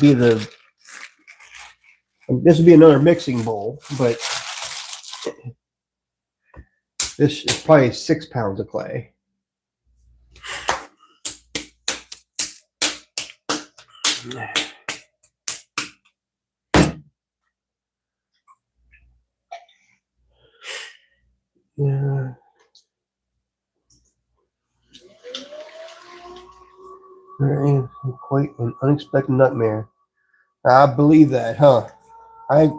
be another mixing bowl, but this is probably 6 pounds of clay. Yeah. Quite an unexpected nightmare. I believe that, huh? I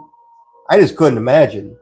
I just couldn't imagine.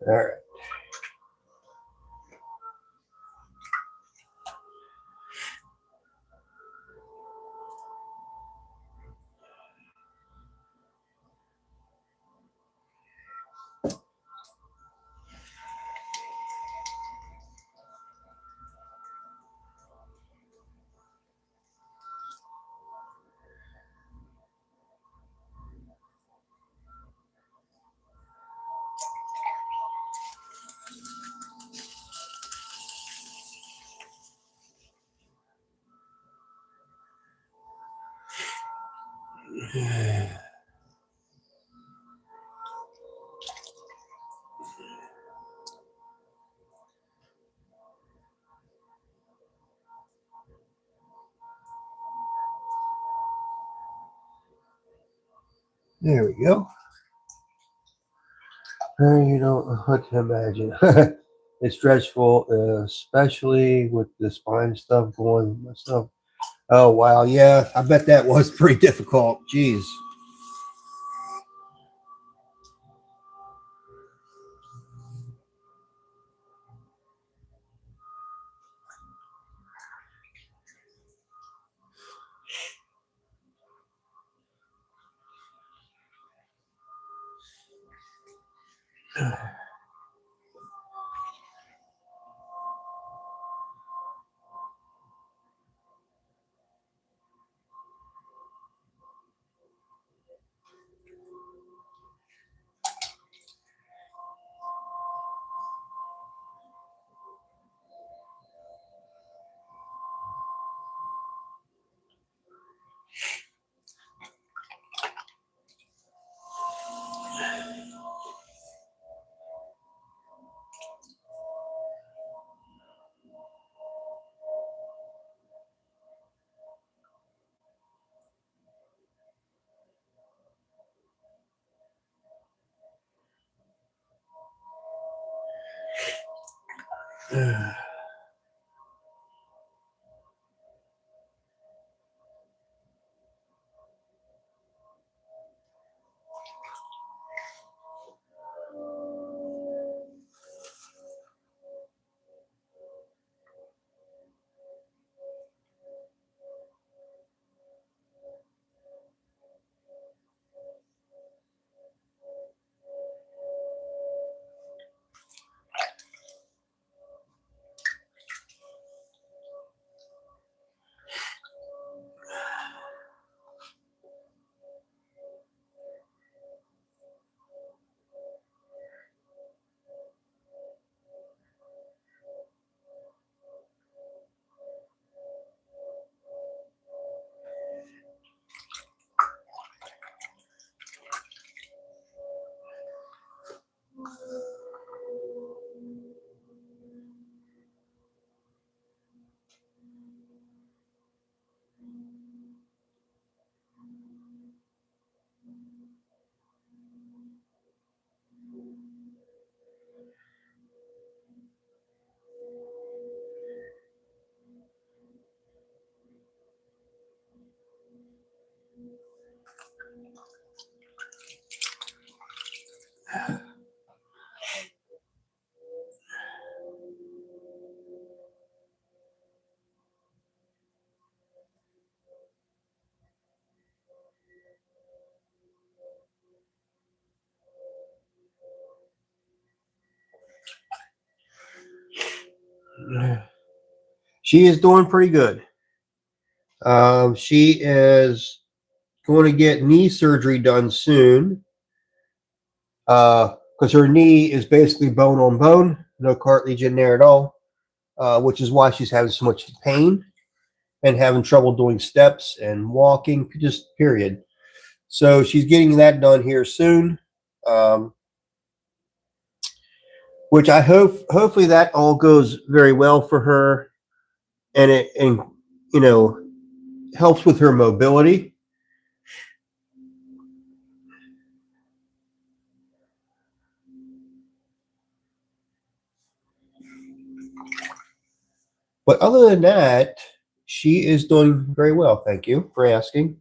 All right. There we go. You don't know what to imagine. It's stressful, especially with the spine stuff going stuff. Oh wow, yeah, I bet that was pretty difficult. Jeez. She is doing pretty good. She is going to get knee surgery done soon because her knee is basically bone on bone, no cartilage in there at all, which is why she's having so much pain and having trouble doing steps and walking, just period. So she's getting that done here soon, which I hopefully that all goes very well for her, and it you know helps with her mobility. But other than that, she is doing very well. Thank you for asking.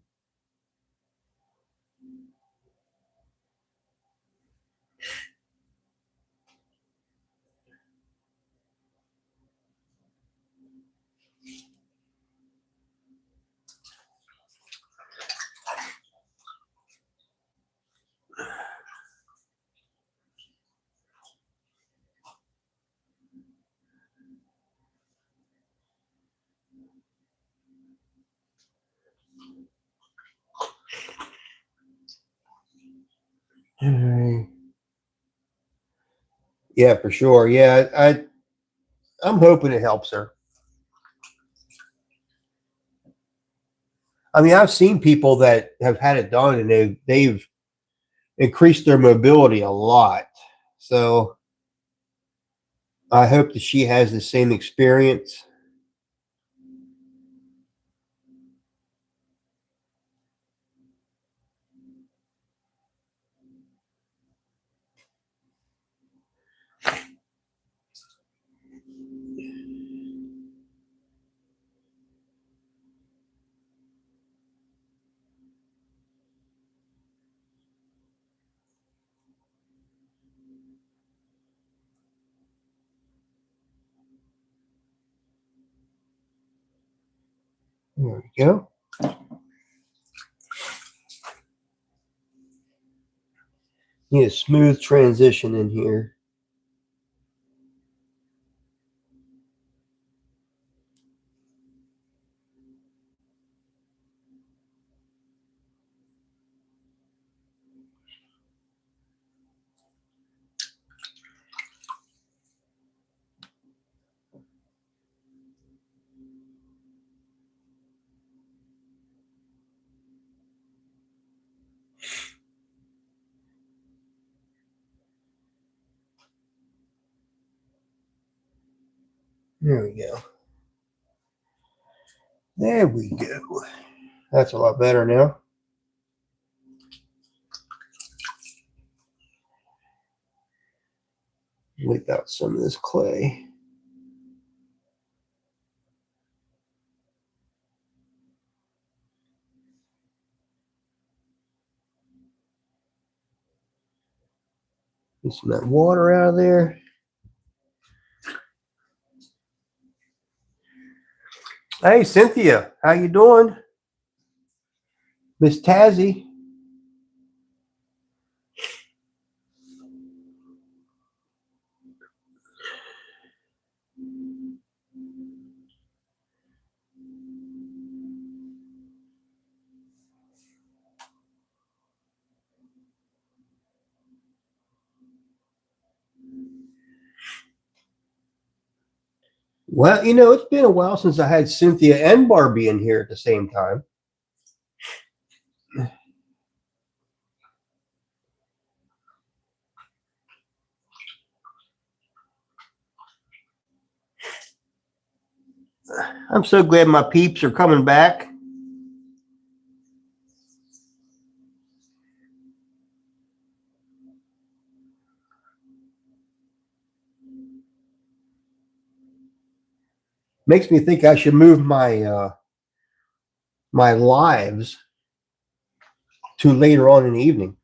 Yeah, for sure. Yeah, I'm hoping it helps her. I mean, I've seen people that have had it done and they've increased their mobility a lot. So I hope that she has the same experience. There we go. Need a smooth transition in here. There we go. There we go. That's a lot better now. Wipe out some of this clay. Get some of that water out of there. Hey, Cynthia, how you doing? Miss Tazzy. Well, it's been a while since I had Cynthia and Barbie in here at the same time. I'm so glad my peeps are coming back. Makes me think I should move my lives to later on in the evening.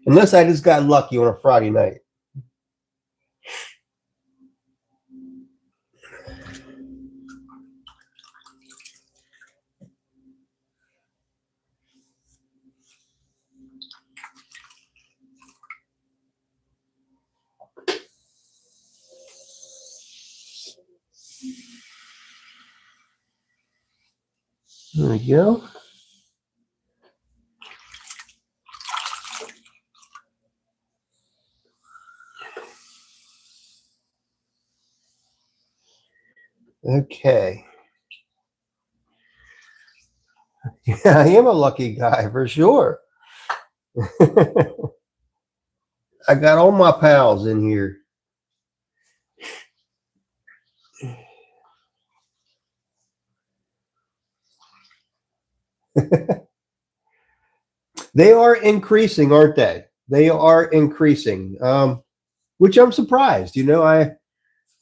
Unless I just got lucky on a Friday night. There we go. Okay. Yeah, I am a lucky guy for sure. I got all my pals in here. They are increasing, aren't they? They are increasing, which I'm surprised.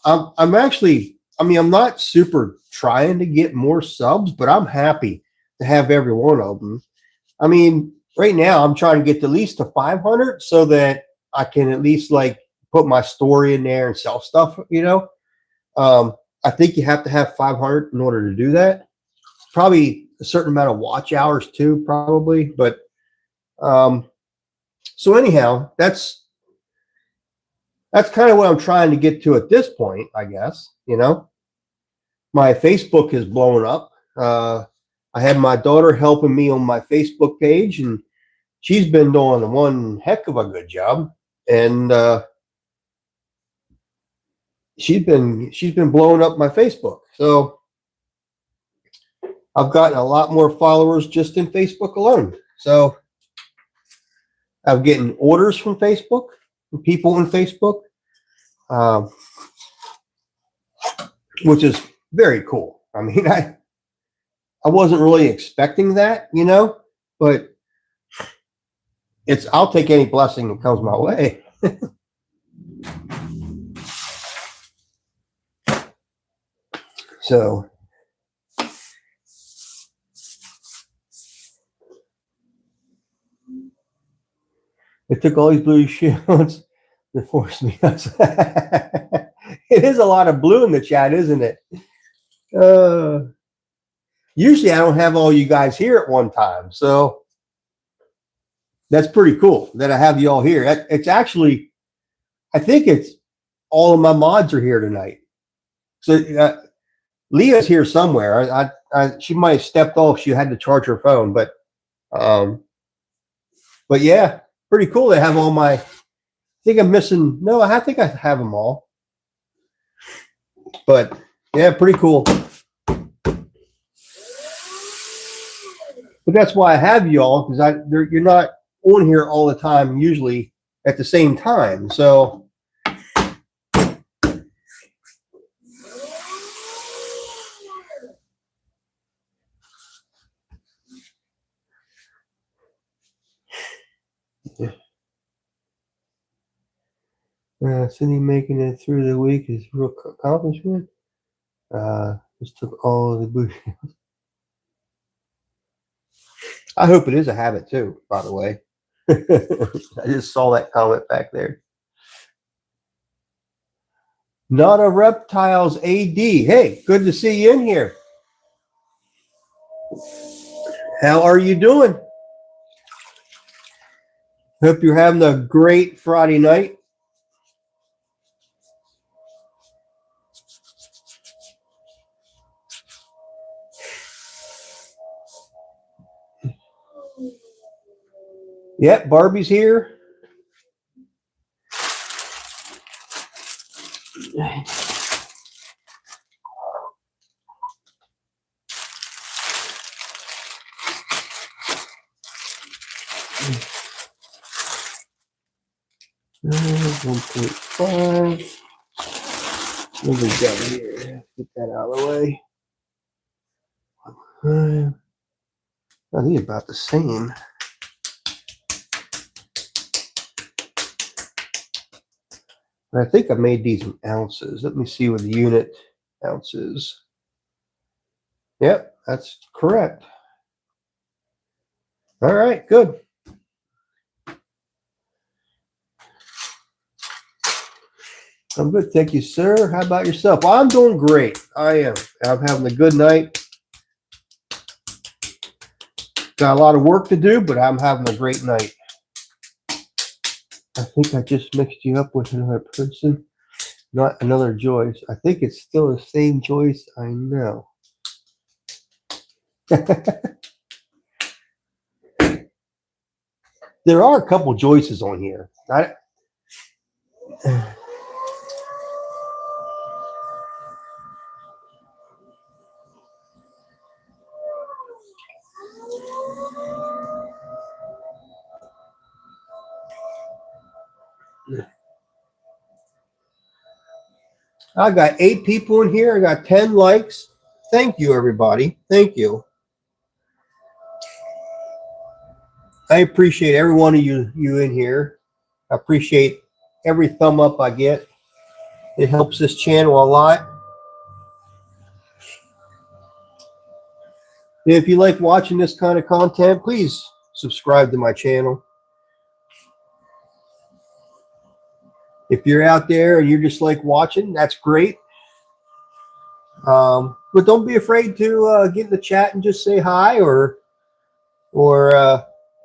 I'm actually. I mean, I'm not super trying to get more subs, but I'm happy to have every one of them. I mean, right now I'm trying to get to at least to 500 so that I can at least like put my story in there and sell stuff. I think you have to have 500 in order to do that. Probably a certain amount of watch hours too, probably. But um, so anyhow, that's kind of what I'm trying to get to at this point, I guess. My Facebook is blowing up. I had my daughter helping me on my Facebook page, and she's been doing one heck of a good job. And she's been blowing up my Facebook. So I've gotten a lot more followers just in Facebook alone. So I'm getting orders from Facebook, from people in Facebook, um, which is very cool. I mean, I wasn't really expecting that, but I'll take any blessing that comes my way. So it took all these blue shields to force me. It is a lot of blue in the chat, isn't it? Usually I don't have all you guys here at one time, so that's pretty cool that I have you all here. It's actually, I think it's all of my mods are here tonight. So Leah's here somewhere. She might have stepped off. She had to charge her phone, but yeah, pretty cool to have all my. I think I'm missing. No, I think I have them all. But yeah, pretty cool. But that's why I have you all, because you're not on here all the time usually at the same time. So Cindy making it through the week is a real accomplishment. Just took all of the blue. I hope it is a habit too, by the way. I just saw that comment back there. Not a Reptiles AD. Hey, good to see you in here. How are you doing? Hope you're having a great Friday night. Yep, Barbie's here. One 1.5. What we got here? Get that out of the way. I think about the same. I think I made these in ounces. Let me see what the unit ounces. Yep, that's correct. All right, good. I'm good, thank you, sir. How about yourself? Well, I'm doing great. I am. I'm having a good night. Got a lot of work to do, but I'm having a great night. I think I just mixed you up with another person, not another Joyce. I think it's still the same Joyce. I know. There are a couple Joyces on here. I got 8 people in here. I got 10 likes. Thank you, everybody. Thank you. I appreciate every one of you in here. I appreciate every thumb up I get. It helps this channel a lot. If you like watching this kind of content, please subscribe to my channel. If you're out there and you're just like watching, that's great. But don't be afraid to get in the chat and just say hi or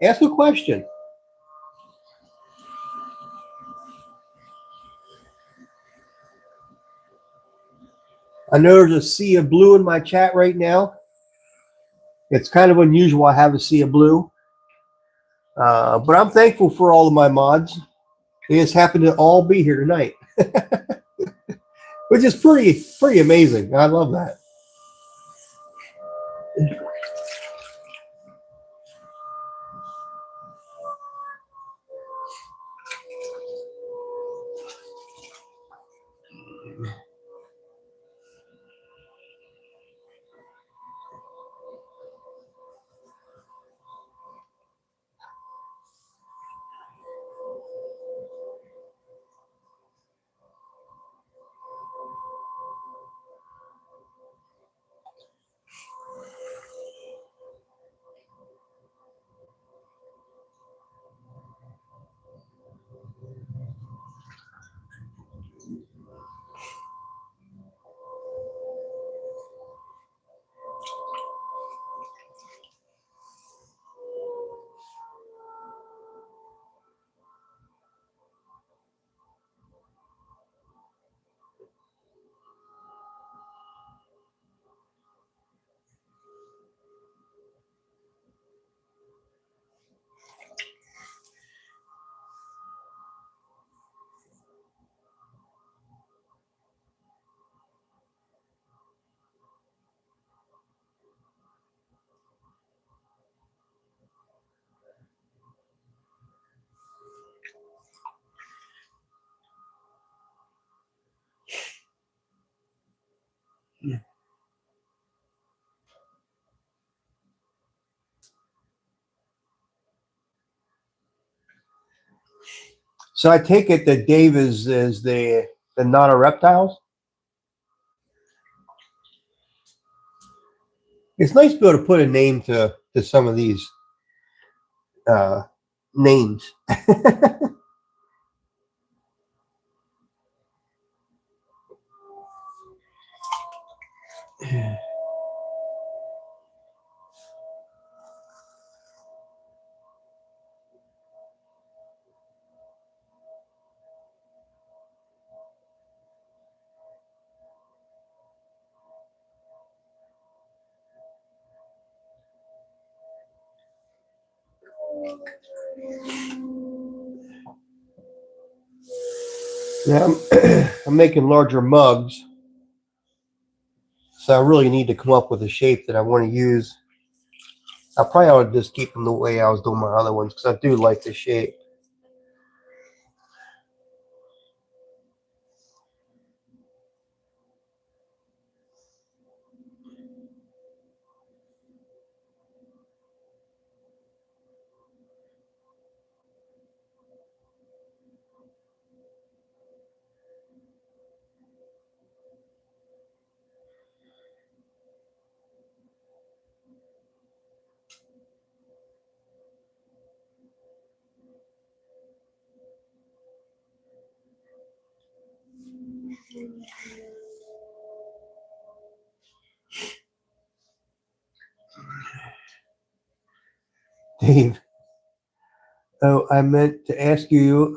ask a question. I know there's a sea of blue in my chat right now. It's kind of unusual I have a sea of blue. But I'm thankful for all of my mods. They just happen to all be here tonight. Which is pretty amazing. I love that. So I take it that Dave is the not a reptiles. It's nice to be able to put a name to some of these names. Yeah, I'm making larger mugs, so I really need to come up with a shape that I want to use. I probably ought to just keep them the way I was doing my other ones because I do like the shape. Dave, oh, I meant to ask you,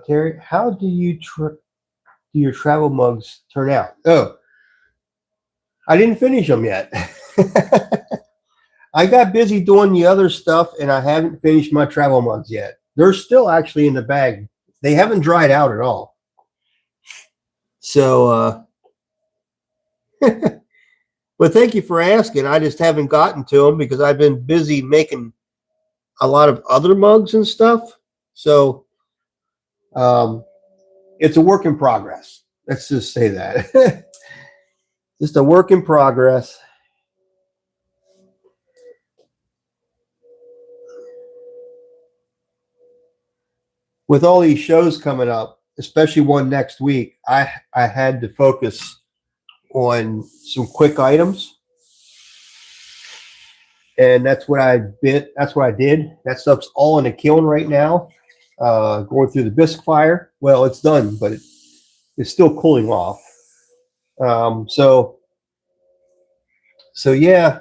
Terry, how do your travel mugs turn out? Oh, I didn't finish them yet. I got busy doing the other stuff, and I haven't finished my travel mugs yet. They're still actually in the bag. They haven't dried out at all. So, but thank you for asking. I just haven't gotten to them because I've been busy making a lot of other mugs and stuff. So, it's a work in progress. Let's just say that. Just a work in progress. With all these shows coming up, especially one next week, I had to focus on some quick items, and that's what I did. That's what I did. That stuff's all in a kiln right now, going through the bisque fire. Well, it's done, but it's still cooling off. So yeah,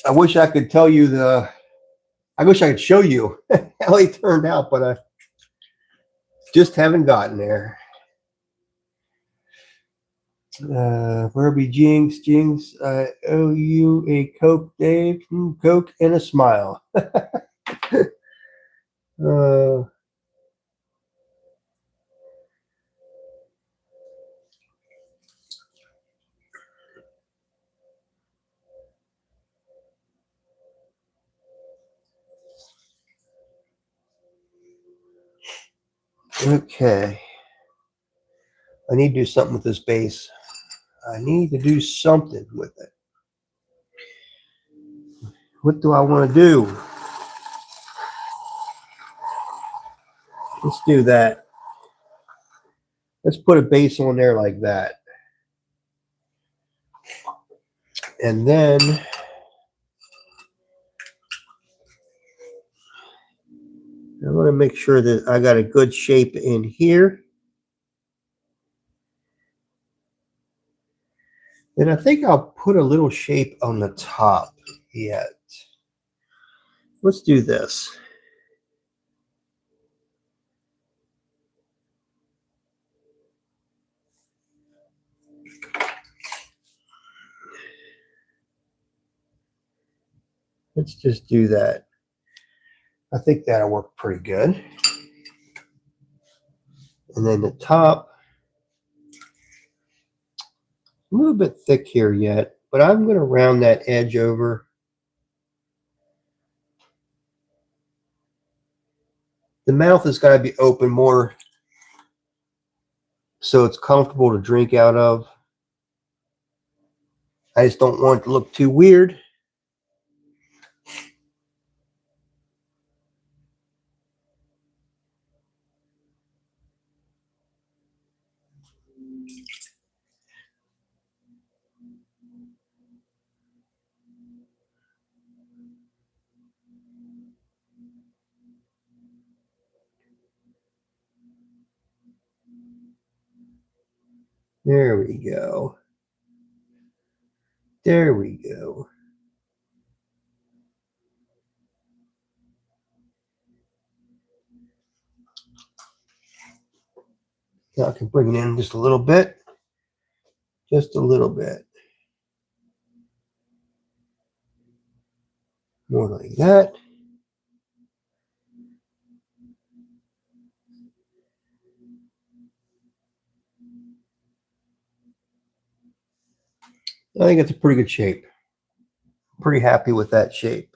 I wish I could tell you I wish I could show you how they turned out, but I just haven't gotten there. Verby Jinx, I owe you a Coke, Dave. Coke and a smile. Okay. I need to do something with this base. I need to do something with it. What do I want to do? Let's do that. Let's put a base on there like that. And then I want to make sure that I got a good shape in here. And I think I'll put a little shape on the top yet. Let's do this. Let's just do that. I think that'll work pretty good. And then the top, a little bit thick here yet, but I'm going to round that edge over. The mouth has got to be open more so it's comfortable to drink out of. I just don't want it to look too weird. There we go. There we go. Now I can bring it in just a little bit. Just a little bit. More like that. I think it's a pretty good shape. Pretty happy with that shape.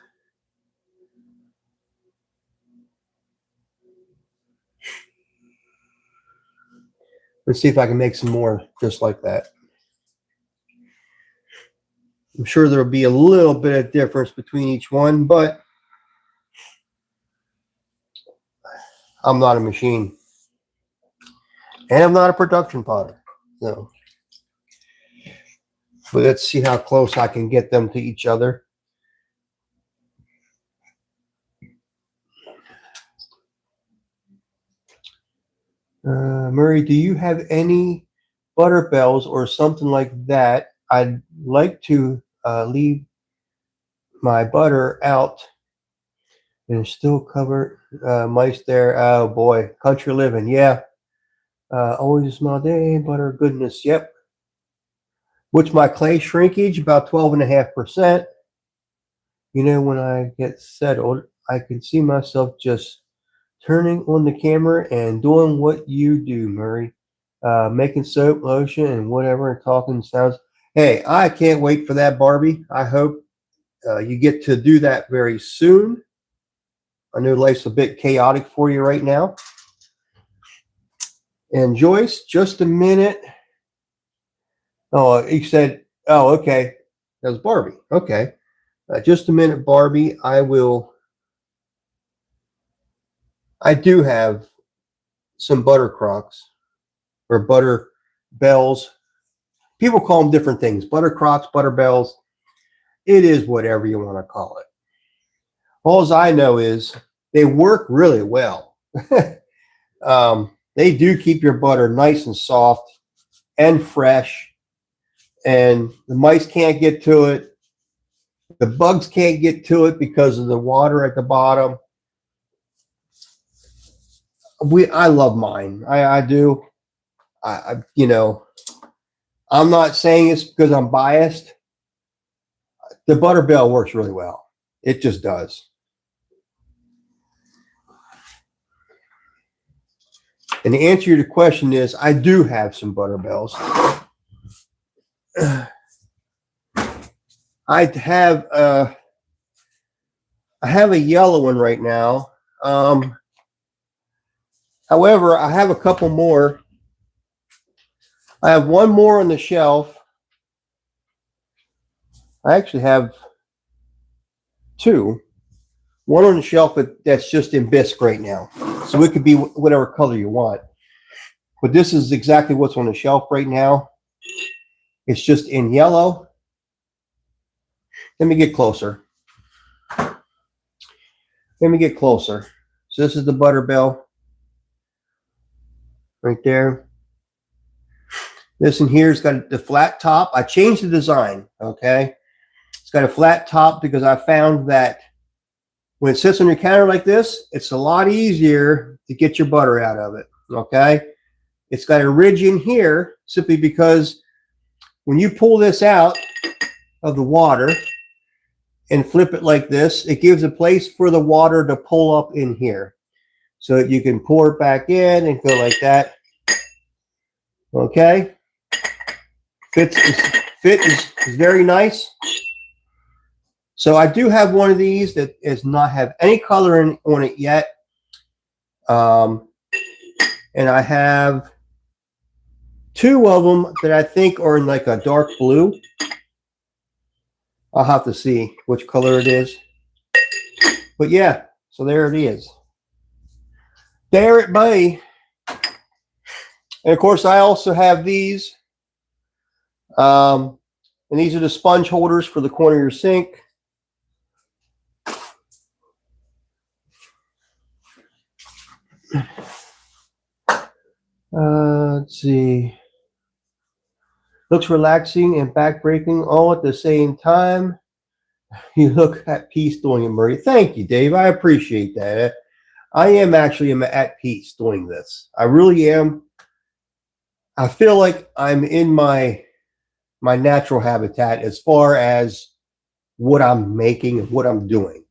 Let's see if I can make some more just like that. I'm sure there'll be a little bit of difference between each one, but I'm not a machine. And I'm not a production potter. So, but let's see how close I can get them to each other. Murray, do you have any butter bells or something like that? I'd like to leave my butter out and still cover mice there. Oh boy, country living. Yeah. Always a small day, butter goodness. Yep. What's my clay shrinkage? About 12.5%. You know, when I get settled, I can see myself just turning on the camera and doing what you do, Murray. Making soap, lotion, and whatever, and talking sounds. Hey, I can't wait for that, Barbie. I hope you get to do that very soon. I know life's a bit chaotic for you right now. And Joyce, just a minute. Oh, he said, oh, okay. That was Barbie. Okay. Just a minute, Barbie. I do have some butter crocks or butter bells. People call them different things. Butter crocks, butter bells. It is whatever you want to call it. All I know is they work really well. They do keep your butter nice and soft and fresh, and the mice can't get to it. The bugs can't get to it because of the water at the bottom. I love mine. I do. You know, I'm not saying it's because I'm biased. The butter bell works really well. It just does. And the answer to your question is, I do have some butter bells. I have a yellow one right now. However, I have a couple more. I have one more on the shelf. I actually have two. One on the shelf that's just in bisque right now. So it could be whatever color you want. But this is exactly what's on the shelf right now. It's just in yellow. Let me get closer. Let me get closer. So this is the butter bell. Right there. This in here's got the flat top. I changed the design, okay? It's got a flat top because I found that when it sits on your counter like this, it's a lot easier to get your butter out of it, okay? It's got a ridge in here simply because when you pull this out of the water and flip it like this, it gives a place for the water to pull up in here so that you can pour it back in and go like that, okay? Fit is very nice. So I do have one of these that does not have any color on it yet. And I have two of them that I think are in like a dark blue. I'll have to see which color it is. But yeah, so there it is. There it be. And of course, I also have these. And these are the sponge holders for the corner of your sink. Let's see. Looks relaxing and backbreaking all at the same time. You look at peace doing it, Murray. Thank you, Dave. I appreciate that. I am actually at peace doing this. I really am. I feel like I'm in my natural habitat as far as what I'm making and what I'm doing.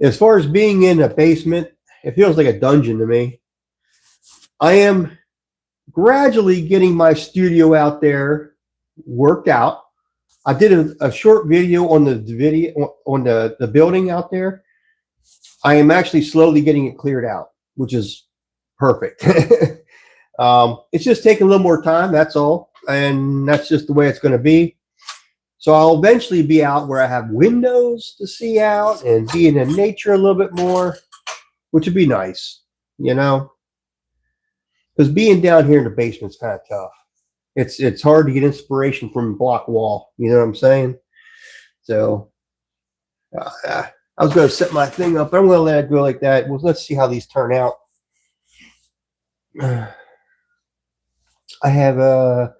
As far as being in a basement, it feels like a dungeon to me. I am gradually getting my studio out there worked out. I did a short video on the building out there. I am actually slowly getting it cleared out, which is perfect. It's just taking a little more time, that's all. And that's just the way it's going to be. So I'll eventually be out where I have windows to see out and be in the nature a little bit more, which would be nice, you know? Because being down here in the basement is kind of tough. It's hard to get inspiration from a block wall. You know what I'm saying? So I was going to set my thing up, but I'm going to let it go like that. Well, let's see how these turn out. I have a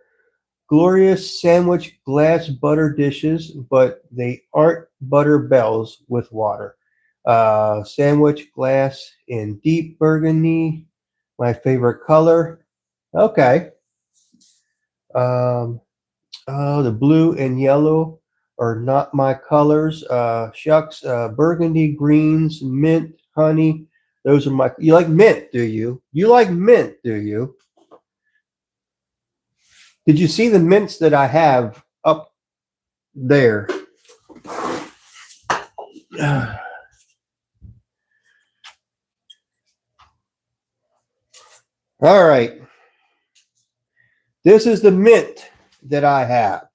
glorious sandwich glass butter dishes, but they aren't butter bells with water. Sandwich glass in deep burgundy, my favorite color. Okay. Oh, the blue and yellow are not my colors. Shucks, burgundy, greens, mint, honey. Those are my. You like mint, do you? You like mint, do you? Did you see the mints that I have up there? All right. This is the mint that I have.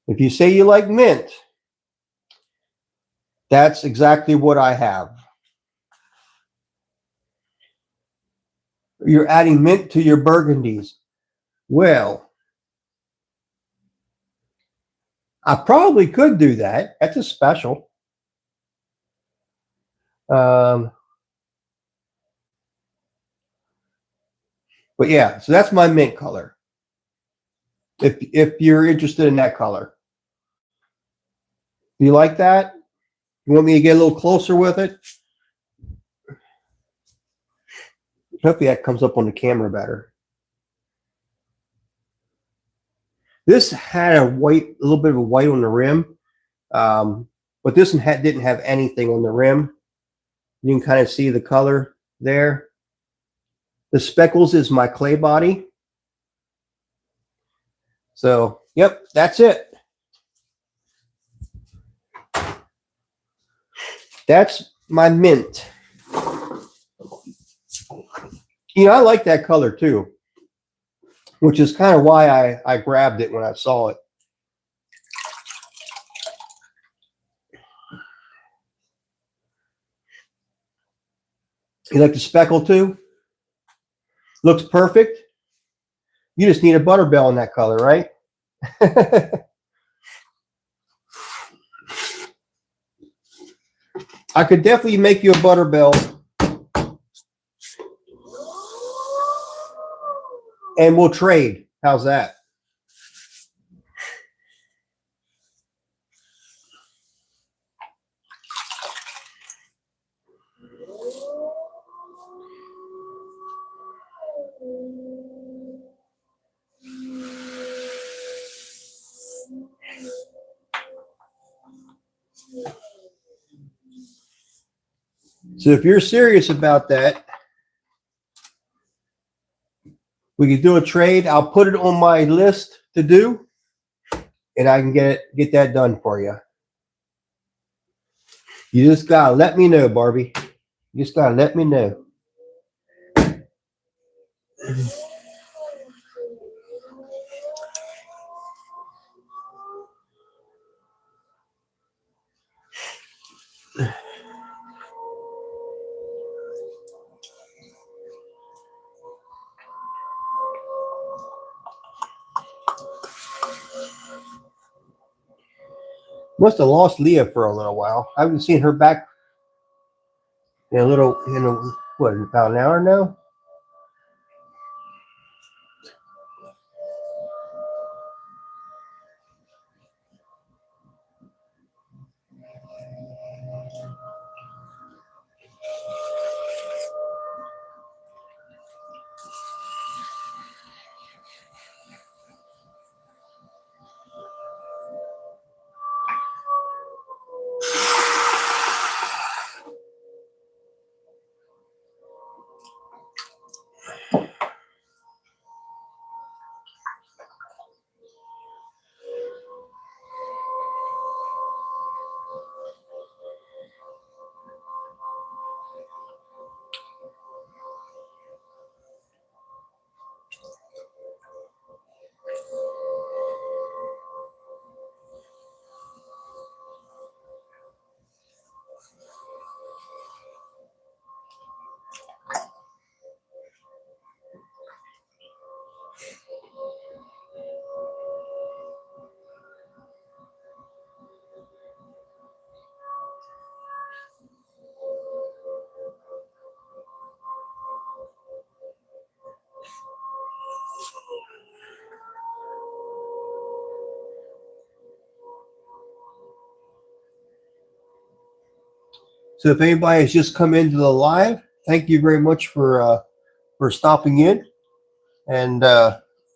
If you say you like mint, that's exactly what I have. You're adding mint to your burgundies. Well, I probably could do that. That's a special. But yeah, so that's my mint color. If you're interested in that color, do you like that? You want me to get a little closer with it? Hopefully that comes up on the camera better. This had a little bit of a white on the rim, but this one didn't have anything on the rim. You can kind of see the color there. The speckles is my clay body. So, yep, that's it. That's my mint. You know, I like that color too, which is kind of why I grabbed it when I saw it. You like the speckle too? Looks perfect. You just need a butter bell in that color, right? I could definitely make you a butter bell. And we'll trade. How's that? So if you're serious about that, we could do a trade. I'll put it on my list to do, and I can get that done for you. You just gotta let me know, Barbie. You just gotta let me know. Must have lost Leah for a little while. I haven't seen her back in about an hour now? So if anybody has just come into the live, thank you very much for stopping in and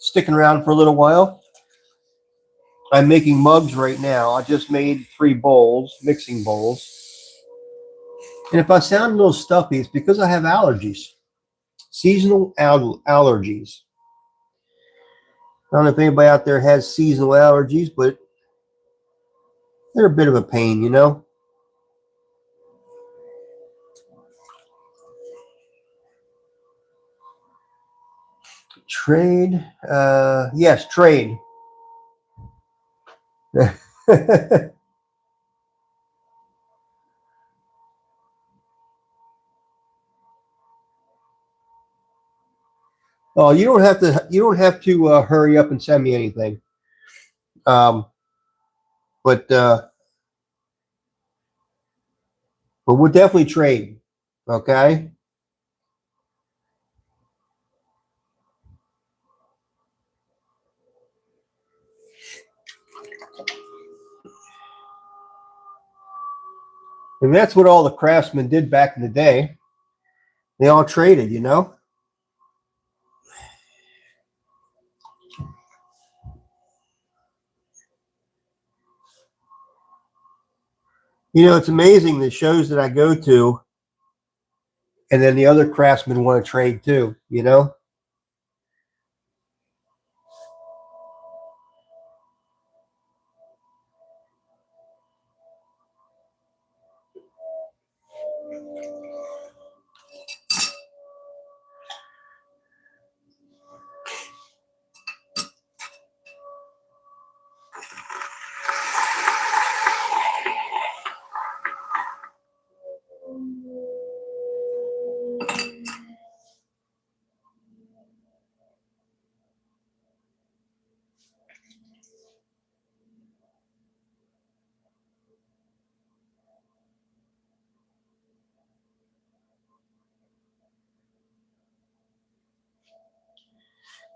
sticking around for a little while. I'm making mugs right now. I just made 3 bowls, mixing bowls. And if I sound a little stuffy, it's because I have allergies. Seasonal allergies. I don't know if anybody out there has seasonal allergies, but they're a bit of a pain, you know? Trade. Yes, trade. Oh, you don't have to. You don't have to hurry up and send me anything. Um, but we'll definitely trade. Okay. And that's what all the craftsmen did back in the day. They all traded, you know. You know, it's amazing the shows that I go to, and then the other craftsmen want to trade too. You know.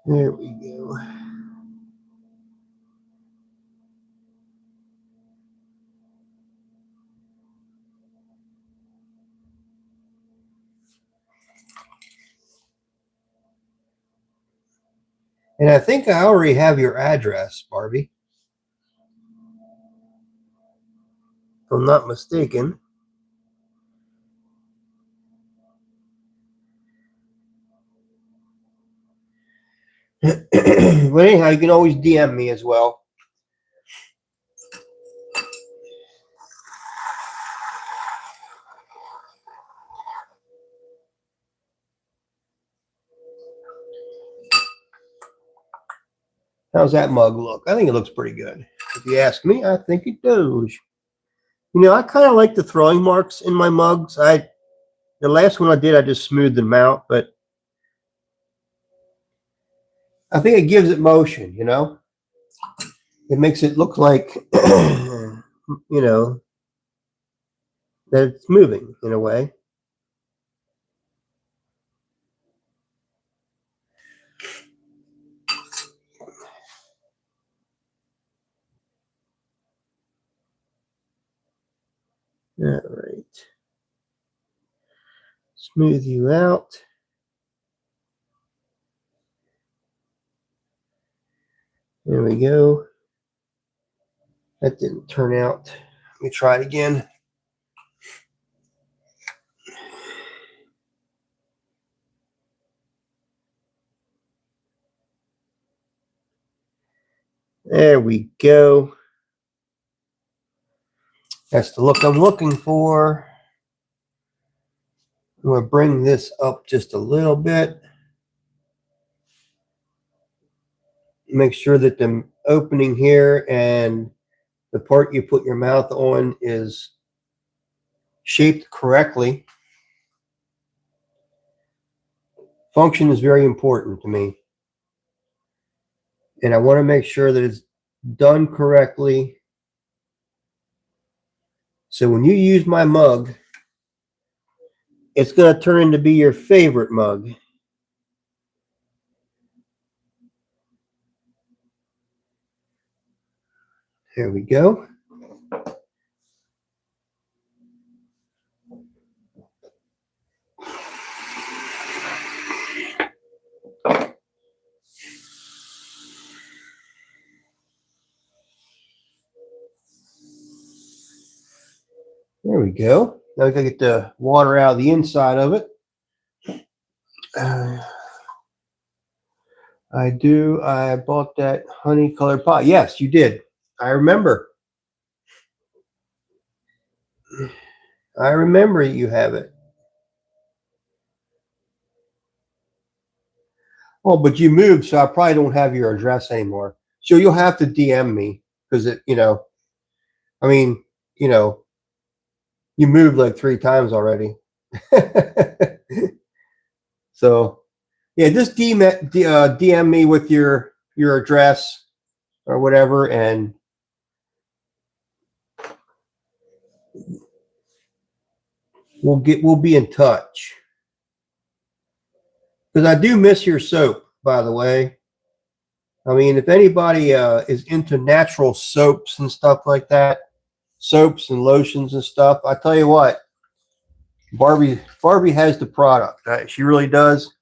There we go. And I think I already have your address, Barbie. If I'm not mistaken. But anyhow, you can always DM me as well. How's that mug look? I think it looks pretty good. If you ask me, I think it does. You know, I kind of like the throwing marks in my mugs. The last one I did, I just smoothed them out, but I think it gives it motion. You know, it makes it look like you know that it's moving in a way. All right, smooth you out. There we go. That didn't turn out. Let me try it again. There we go. That's the look I'm looking for. I'm going to bring this up just a little bit. Make sure that the opening here and the part you put your mouth on is shaped correctly. Function is very important to me. And I want to make sure that it's done correctly. So when you use my mug, it's going to turn into be your favorite mug. There we go. There we go. Now we gotta get the water out of the inside of it. I bought that honey colored pot. Yes, you did. I remember. I remember you have it. Oh, but you moved, so I probably don't have your address anymore. So you'll have to DM me because I mean, you know, you moved like 3 times already. So yeah, just DM me with your address or whatever, and we'll be in touch. Because I do miss your soap, by the way. I mean, if anybody is into natural soaps and stuff like that, soaps and lotions and stuff, I tell you what, Barbie has the product. She really does.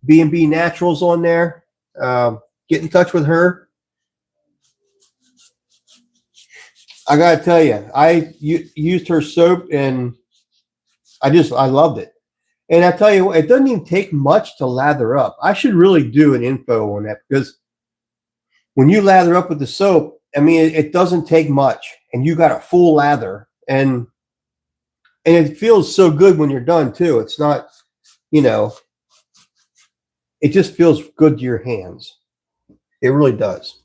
B&B Naturals on there. Get in touch with her. I gotta tell you, I used her soap and I loved it. And I tell you what, it doesn't even take much to lather up. I should really do an info on that because when you lather up with the soap, I mean, it doesn't take much, and you got a full lather, and it feels so good when you're done too. It's not, it just feels good to your hands. It really does.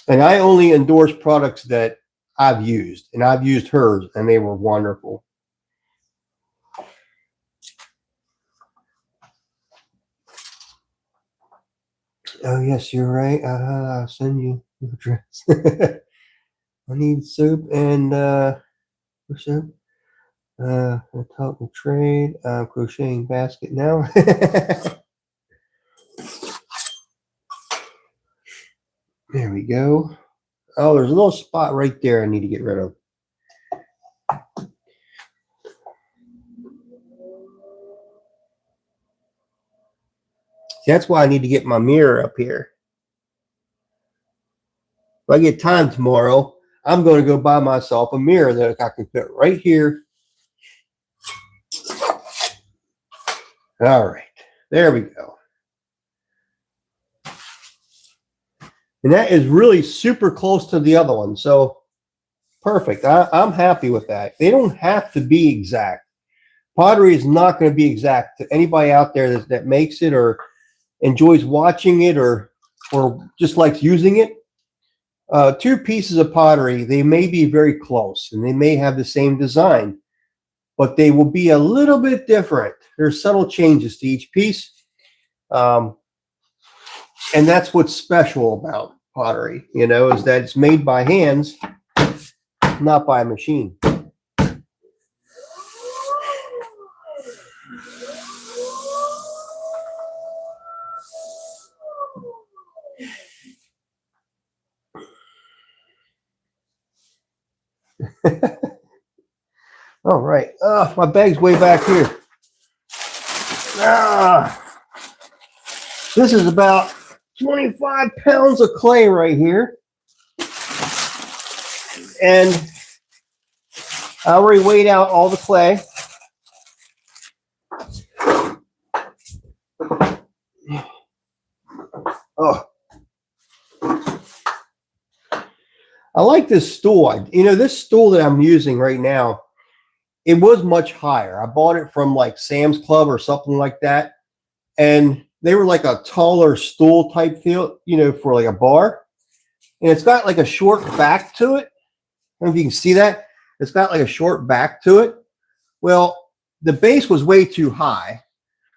And I only endorse products that I've used, and I've used hers, and they were wonderful. Oh yes, you're right. I'll send you the address. I need soap and soap. I'll help me trade. Crocheting basket now. There we go. Oh, there's a little spot right there I need to get rid of. That's why I need to get my mirror up here. If I get time tomorrow, I'm going to go buy myself a mirror that I can put right here. All right. There we go. And that is really super close to the other one. So perfect. I'm happy with that. They don't have to be exact. Pottery is not going to be exact. To anybody out there that makes it or enjoys watching it or just likes using it, 2 pieces of pottery, they may be very close and they may have the same design, but they will be a little bit different. There's subtle changes to each piece. And that's what's special about pottery, is that it's made by hands, not by a machine. All right. My bag's way back here. This is about 25 pounds of clay right here. And I already weighed out all the clay. Oh. I like this stool. This stool that I'm using right now, it was much higher. I bought it from like Sam's Club or something like that. And they were like a taller stool type feel, for like a bar. And it's got like a short back to it. I don't know if you can see that. It's got like a short back to it. Well, the base was way too high.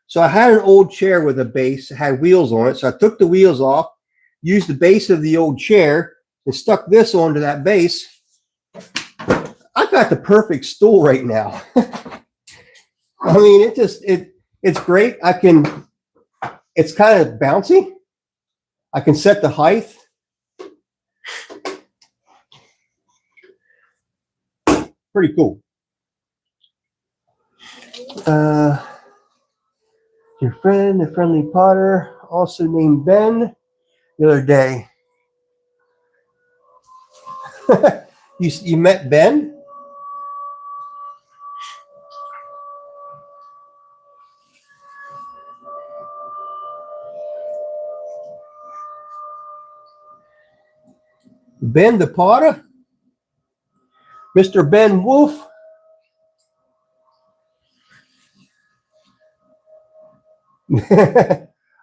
So I had an old chair with a base, it had wheels on it. So I took the wheels off, used the base of the old chair, and stuck this onto that base. I got the perfect stool right now. I mean, it's great. It's kind of bouncy. I can set the height. Pretty cool. Your friend, the friendly potter, also named Ben, the other day. You met Ben? Ben the Potter? Mr. Ben Wolf?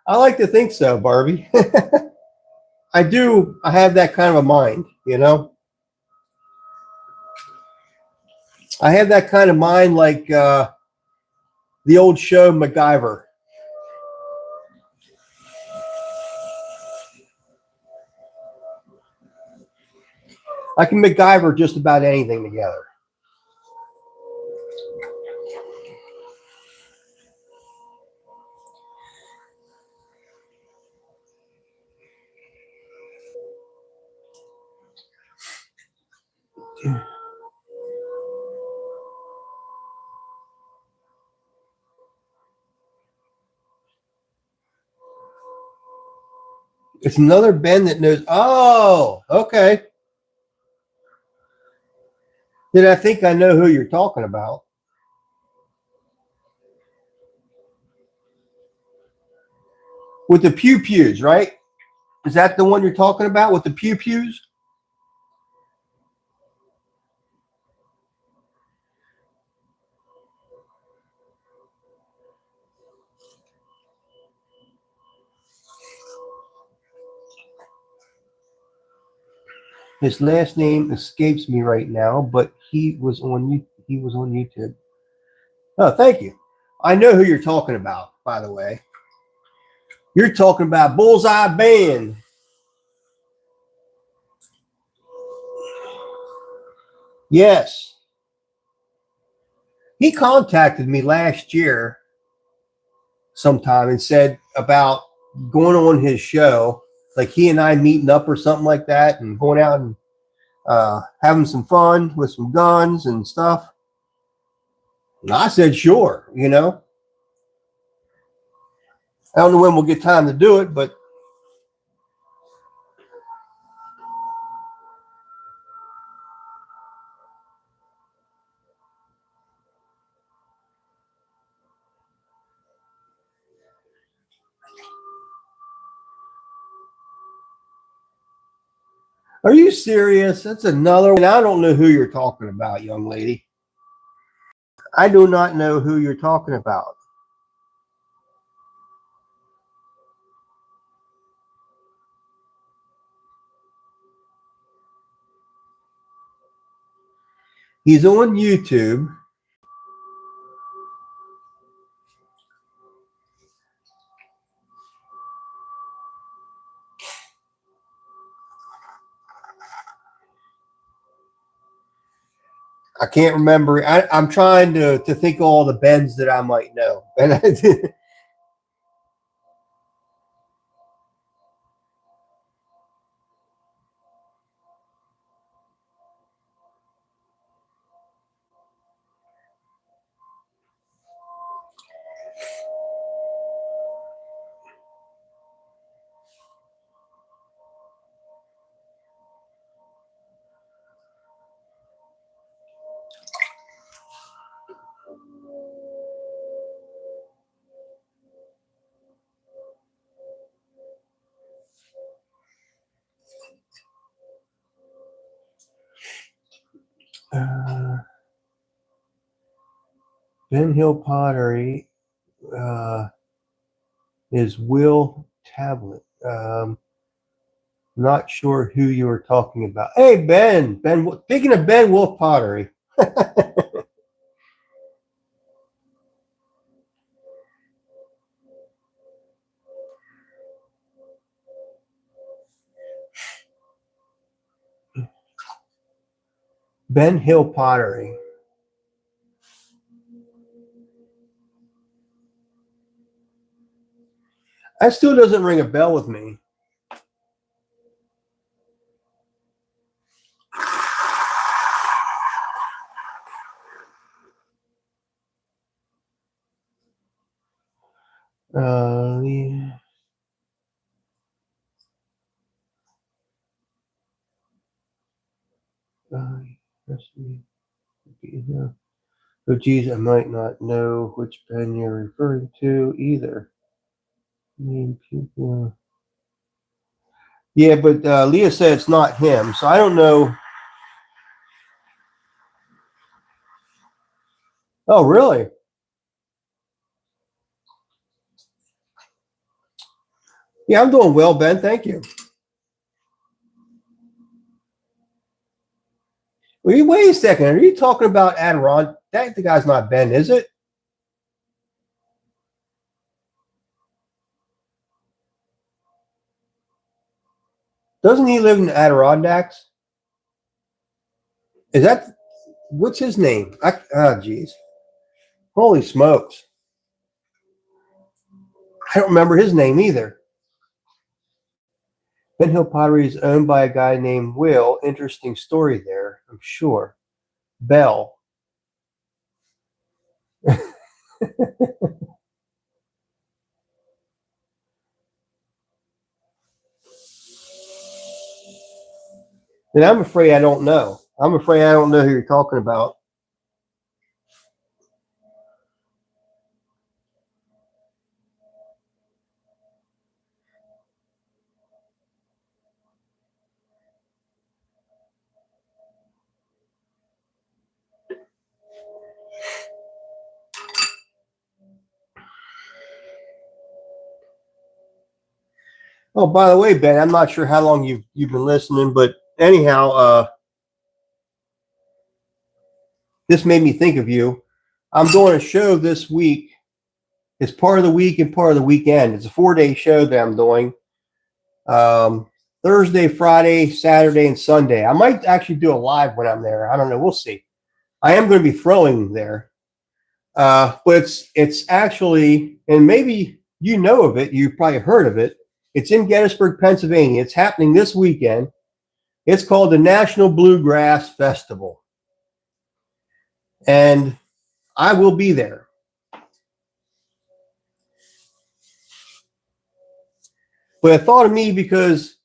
I like to think so, Barbie. I do. I have that kind of a mind, you know? I have that kind of mind like the old show MacGyver. I can MacGyver just about anything together. It's another Ben that knows. Oh, okay. Then I think I know who you're talking about. With the pew pews, right? Is that the one you're talking about with the pew pews? His last name escapes me right now, but he was on YouTube. Oh, thank you. I know who you're talking about, by the way. You're talking about Bullseye Band. Yes. He contacted me last year sometime and said about going on his show, like he and I meeting up or something like that and going out and having some fun with some guns and stuff. And I said, sure, you know. I don't know when we'll get time to do it, but are you serious? That's another one. I don't know who you're talking about, young lady. I do not know who you're talking about. He's on YouTube. I can't remember. I'm trying to think of all the Bens that I might know. And Ben Hill Pottery is Will Tablet. Not sure who you were talking about. Hey, Ben. Ben. Speaking of Ben Wolf Pottery. Ben Hill Pottery. That still doesn't ring a bell with me. Yeah. Oh, geez, I might not know which pen you're referring to either. Yeah, but Leah said it's not him, so I don't know. Oh, really? Yeah, I'm doing well, Ben. Thank you. Wait a second. Are you talking about Adirondack? That the guy's not Ben, is it? Doesn't he live in the Adirondacks? Is that what's his name? Geez. Holy smokes. I don't remember his name either. Ben Hill Pottery is owned by a guy named Will. Interesting story there, I'm sure. Bell. And I'm afraid I don't know. I'm afraid I don't know who you're talking about. Oh, by the way, Ben, I'm not sure how long you've been listening, but anyhow, this made me think of you. I'm doing a show this week. It's part of the week and part of the weekend. It's a 4-day show that I'm doing. Thursday, Friday, Saturday, and Sunday. I might actually do a live when I'm there. I don't know. We'll see. I am going to be throwing there. But it's actually, and maybe you know of it. You've probably heard of it. It's in Gettysburg, Pennsylvania. It's happening this weekend. It's called the National Bluegrass Festival. And I will be there. But I thought of me because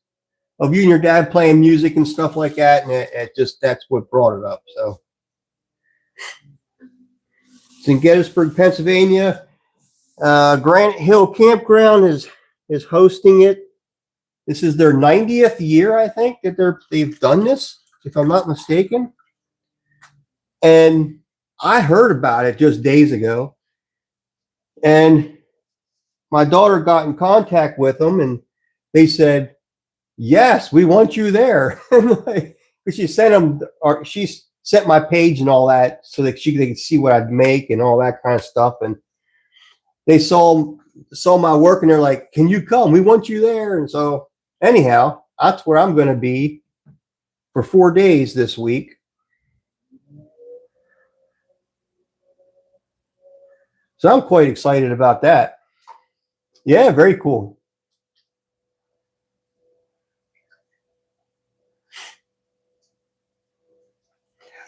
of you and your dad playing music and stuff like that. And it just, that's what brought it up. So it's in Gettysburg, Pennsylvania. Granite Hill Campground is hosting it. This is their 90th year, I think, that they've done this, if I'm not mistaken. And I heard about it just days ago. And my daughter got in contact with them, and they said, "Yes, we want you there." She sent them, or she sent my page and all that, so that they could see what I'd make and all that kind of stuff. And they saw my work, and they're like, "Can you come? We want you there." And so, anyhow, that's where I'm going to be for 4 days this week. So I'm quite excited about that. Yeah, very cool.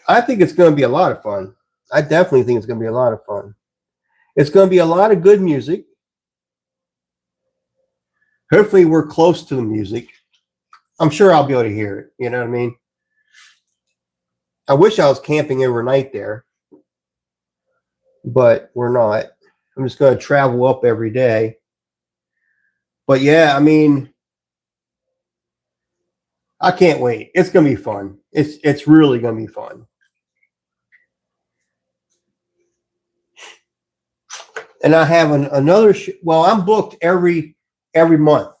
I think it's going to be a lot of fun. I definitely think it's going to be a lot of fun. It's going to be a lot of good music. Hopefully, we're close to the music. I'm sure I'll be able to hear it. You know what I mean? I wish I was camping overnight there, but we're not. I'm just going to travel up every day. But yeah, I mean, I can't wait. It's going to be fun. It's really going to be fun. And I have another. Well, I'm booked every month.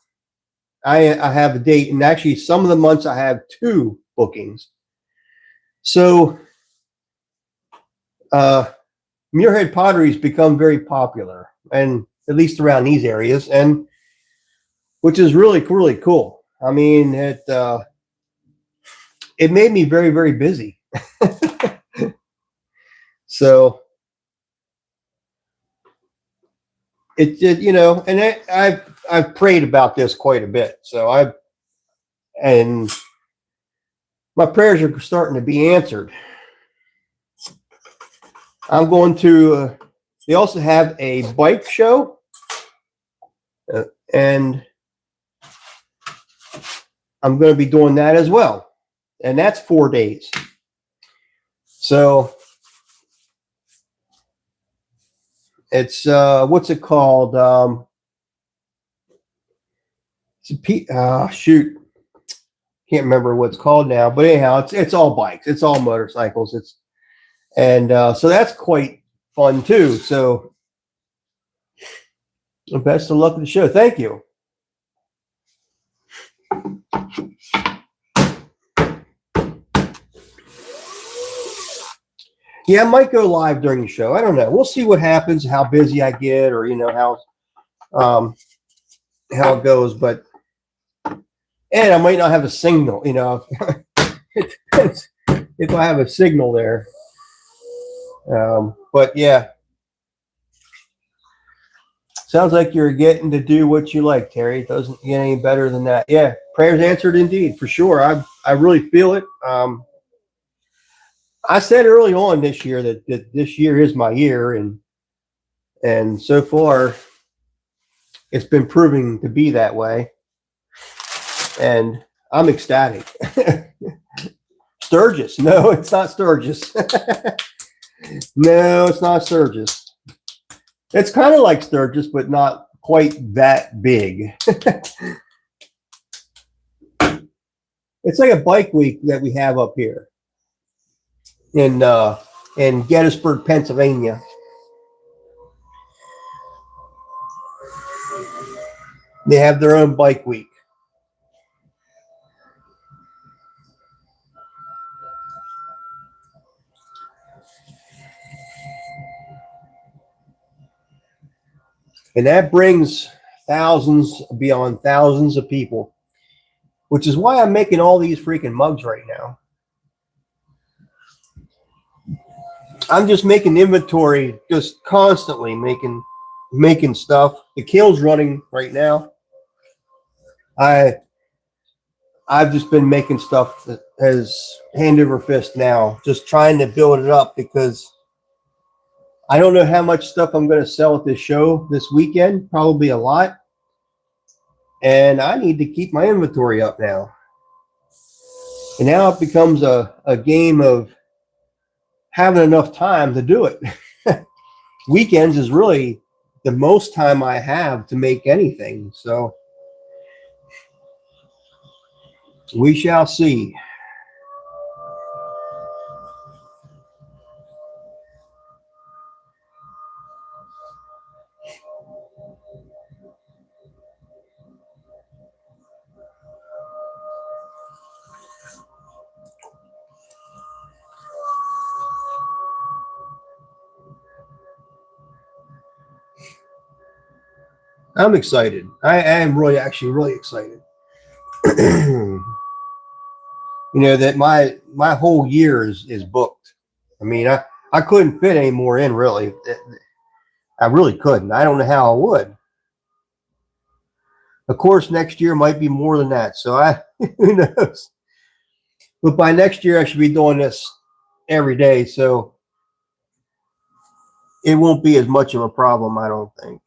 I have a date, and actually, some of the months I have 2 bookings. So, Muirhead Pottery's become very popular, and at least around these areas, and which is really cool. I mean, it made me very, very busy. So and I've prayed about this quite a bit. So and my prayers are starting to be answered. I'm going to. They also have a bike show, and I'm going to be doing that as well. And that's 4 days. So it's what's it called? Shoot, can't remember what it's called now. But anyhow, it's all bikes. It's all motorcycles. So that's quite fun too. So best of luck with the show. Thank you. Yeah, I might go live during the show. I don't know. We'll see what happens, how busy I get, or how it goes. But and I might not have a signal. It depends if I have a signal there. But yeah, sounds like you're getting to do what you like, Terry. It doesn't get any better than that. Yeah, prayers answered indeed, for sure. I really feel it. I said early on this year that this year is my year, and so far it's been proving to be that way, and I'm ecstatic. Sturgis? No, it's not Sturgis. No, it's not Sturgis. It's kind of like Sturgis, but not quite that big. It's like a bike week that we have up here in Gettysburg, Pennsylvania. They have their own bike week. And that brings thousands beyond thousands of people, which is why I'm making all these freaking mugs right now. I'm just making inventory, just constantly making stuff. The kiln's running right now. I've just been making stuff that has hand over fist now, just trying to build it up because I don't know how much stuff I'm going to sell at this show this weekend. Probably a lot. And I need to keep my inventory up now. And now it becomes a game of having enough time to do it. Weekends is really the most time I have to make anything. So we shall see. I'm excited. I am really excited. That my whole year is booked. I mean, I couldn't fit any more in, really. I really couldn't. I don't know how I would. Of course, next year might be more than that. So who knows? But by next year, I should be doing this every day. So it won't be as much of a problem, I don't think.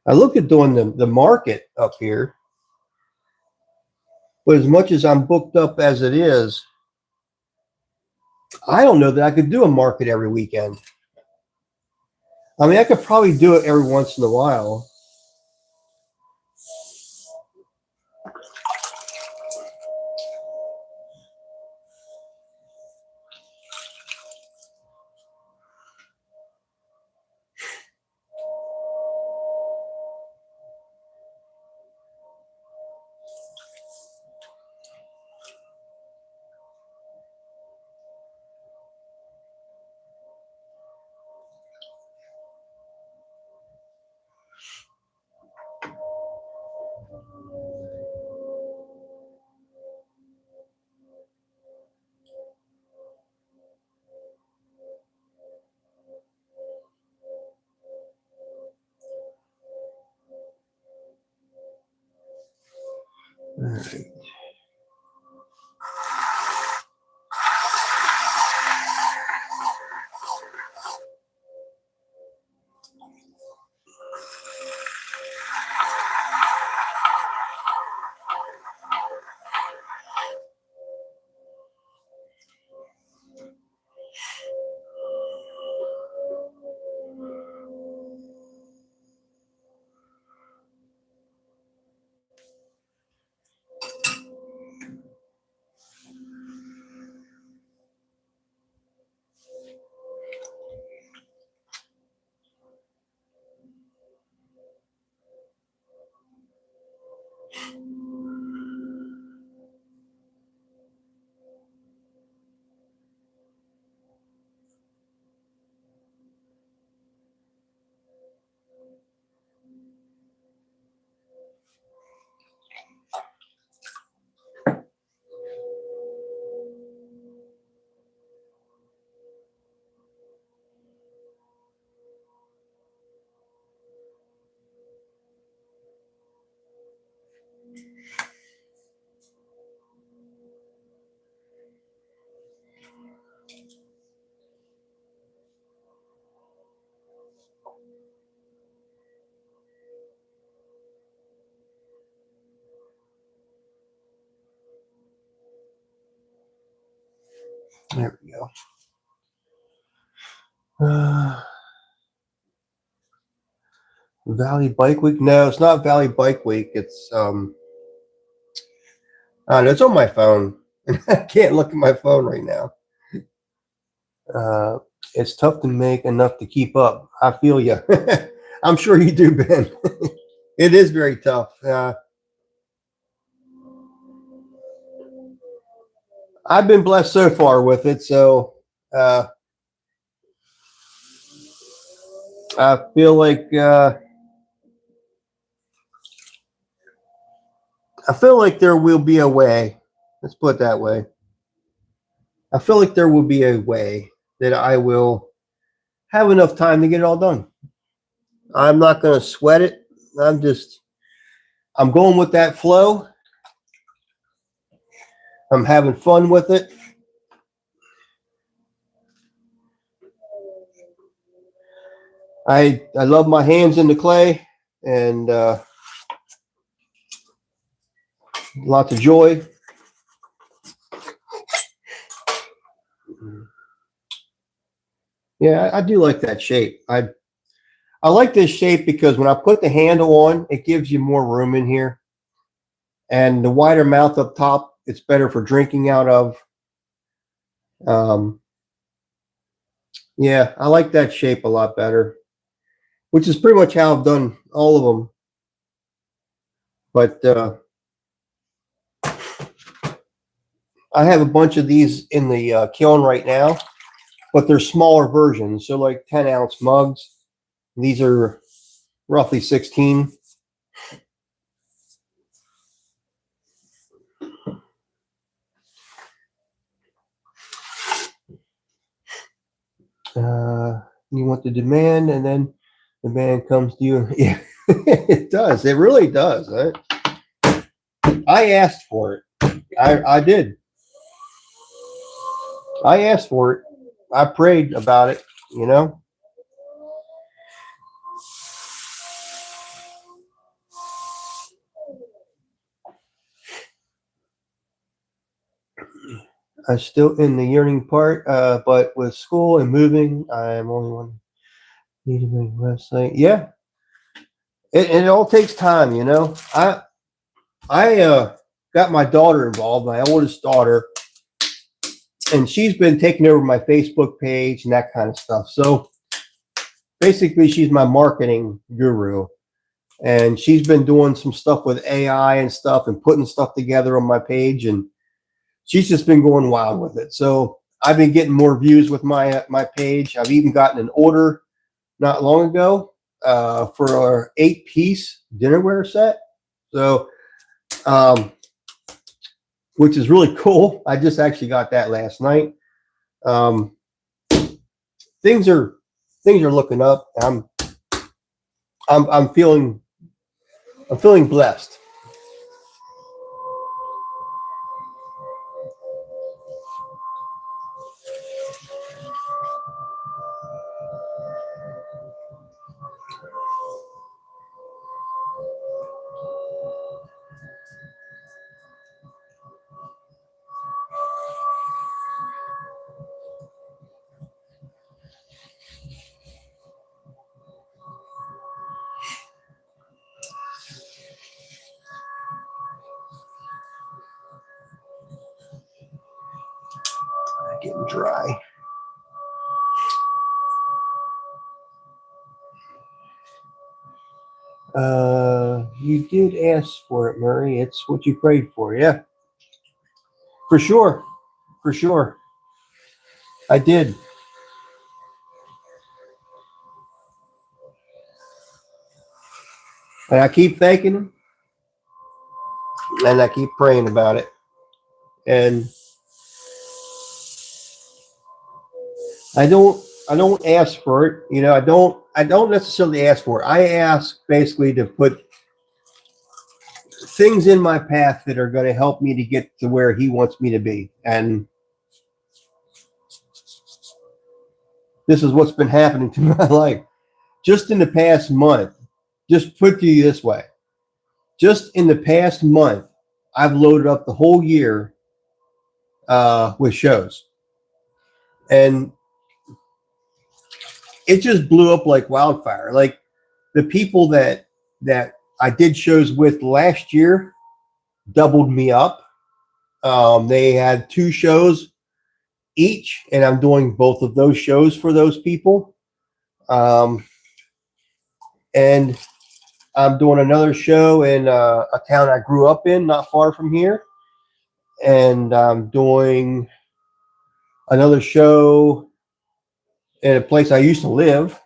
I look at doing the market up here, but as much as I'm booked up as it is, I don't know that I could do a market every weekend. I mean, I could probably do it every once in a while. All right. There we go. Valley Bike Week? No, it's not Valley Bike Week. It's I don't know, it's on my phone. I can't look at my phone right now. It's tough to make enough to keep up. I feel you. I'm sure you do, Ben. It is very tough. I've been blessed so far with it, so I feel like there will be a way. Let's put it that way. I feel like there will be a way that I will have enough time to get it all done. I'm not going to sweat it. I'm going with that flow. I'm having fun with it. I love my hands in the clay, and lots of joy. Yeah, I do like that shape. I like this shape because when I put the handle on, it gives you more room in here. And the wider mouth up top, it's better for drinking out of. Yeah, I like that shape a lot better, which is pretty much how I've done all of them. But I have a bunch of these in the kiln right now, but they're smaller versions. So like 10-ounce mugs. These are roughly 16. You want the demand, and then the demand comes to you. Yeah, it does. It really does. I asked for it. I did. I asked for it. I prayed about it, you know. I'm still in the yearning part, but with school and moving, I'm only one need to make a website. Yeah, it all takes time, you know. I got my daughter involved, my oldest daughter, and she's been taking over my Facebook page and that kind of stuff. So basically, she's my marketing guru, and she's been doing some stuff with AI and stuff and putting stuff together on my page, and she's just been going wild with it. So I've been getting more views with my page. I've even gotten an order not long ago for an 8-piece dinnerware set. So, which is really cool. I just actually got that last night. Things are looking up. I'm feeling blessed. Getting dry. You did ask for it, Murray. It's what you prayed for. Yeah, for sure. For sure. I did. And I keep thanking him and I keep praying about it. And I don't ask for it. You know, I don't necessarily ask for it. I ask basically to put things in my path that are going to help me to get to where he wants me to be. And this is what's been happening to my life. Just in the past month, just put to you this way. Just in the past month, I've loaded up the whole year with shows. And it just blew up like wildfire. Like the people that I did shows with last year doubled me up. They had 2 shows each, and I'm doing both of those shows for those people. And I'm doing another show in a town I grew up in, not far from here. And I'm doing another show in a place I used to live.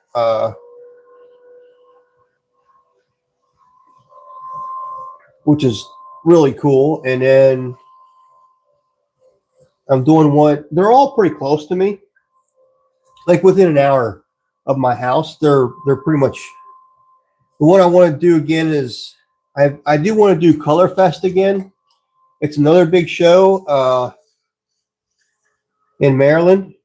Which is really cool. And then I'm doing one. They're all pretty close to me, like within an hour of my house. They're pretty much. The one I want to do again is I do want to do Color Fest again. It's another big show in Maryland.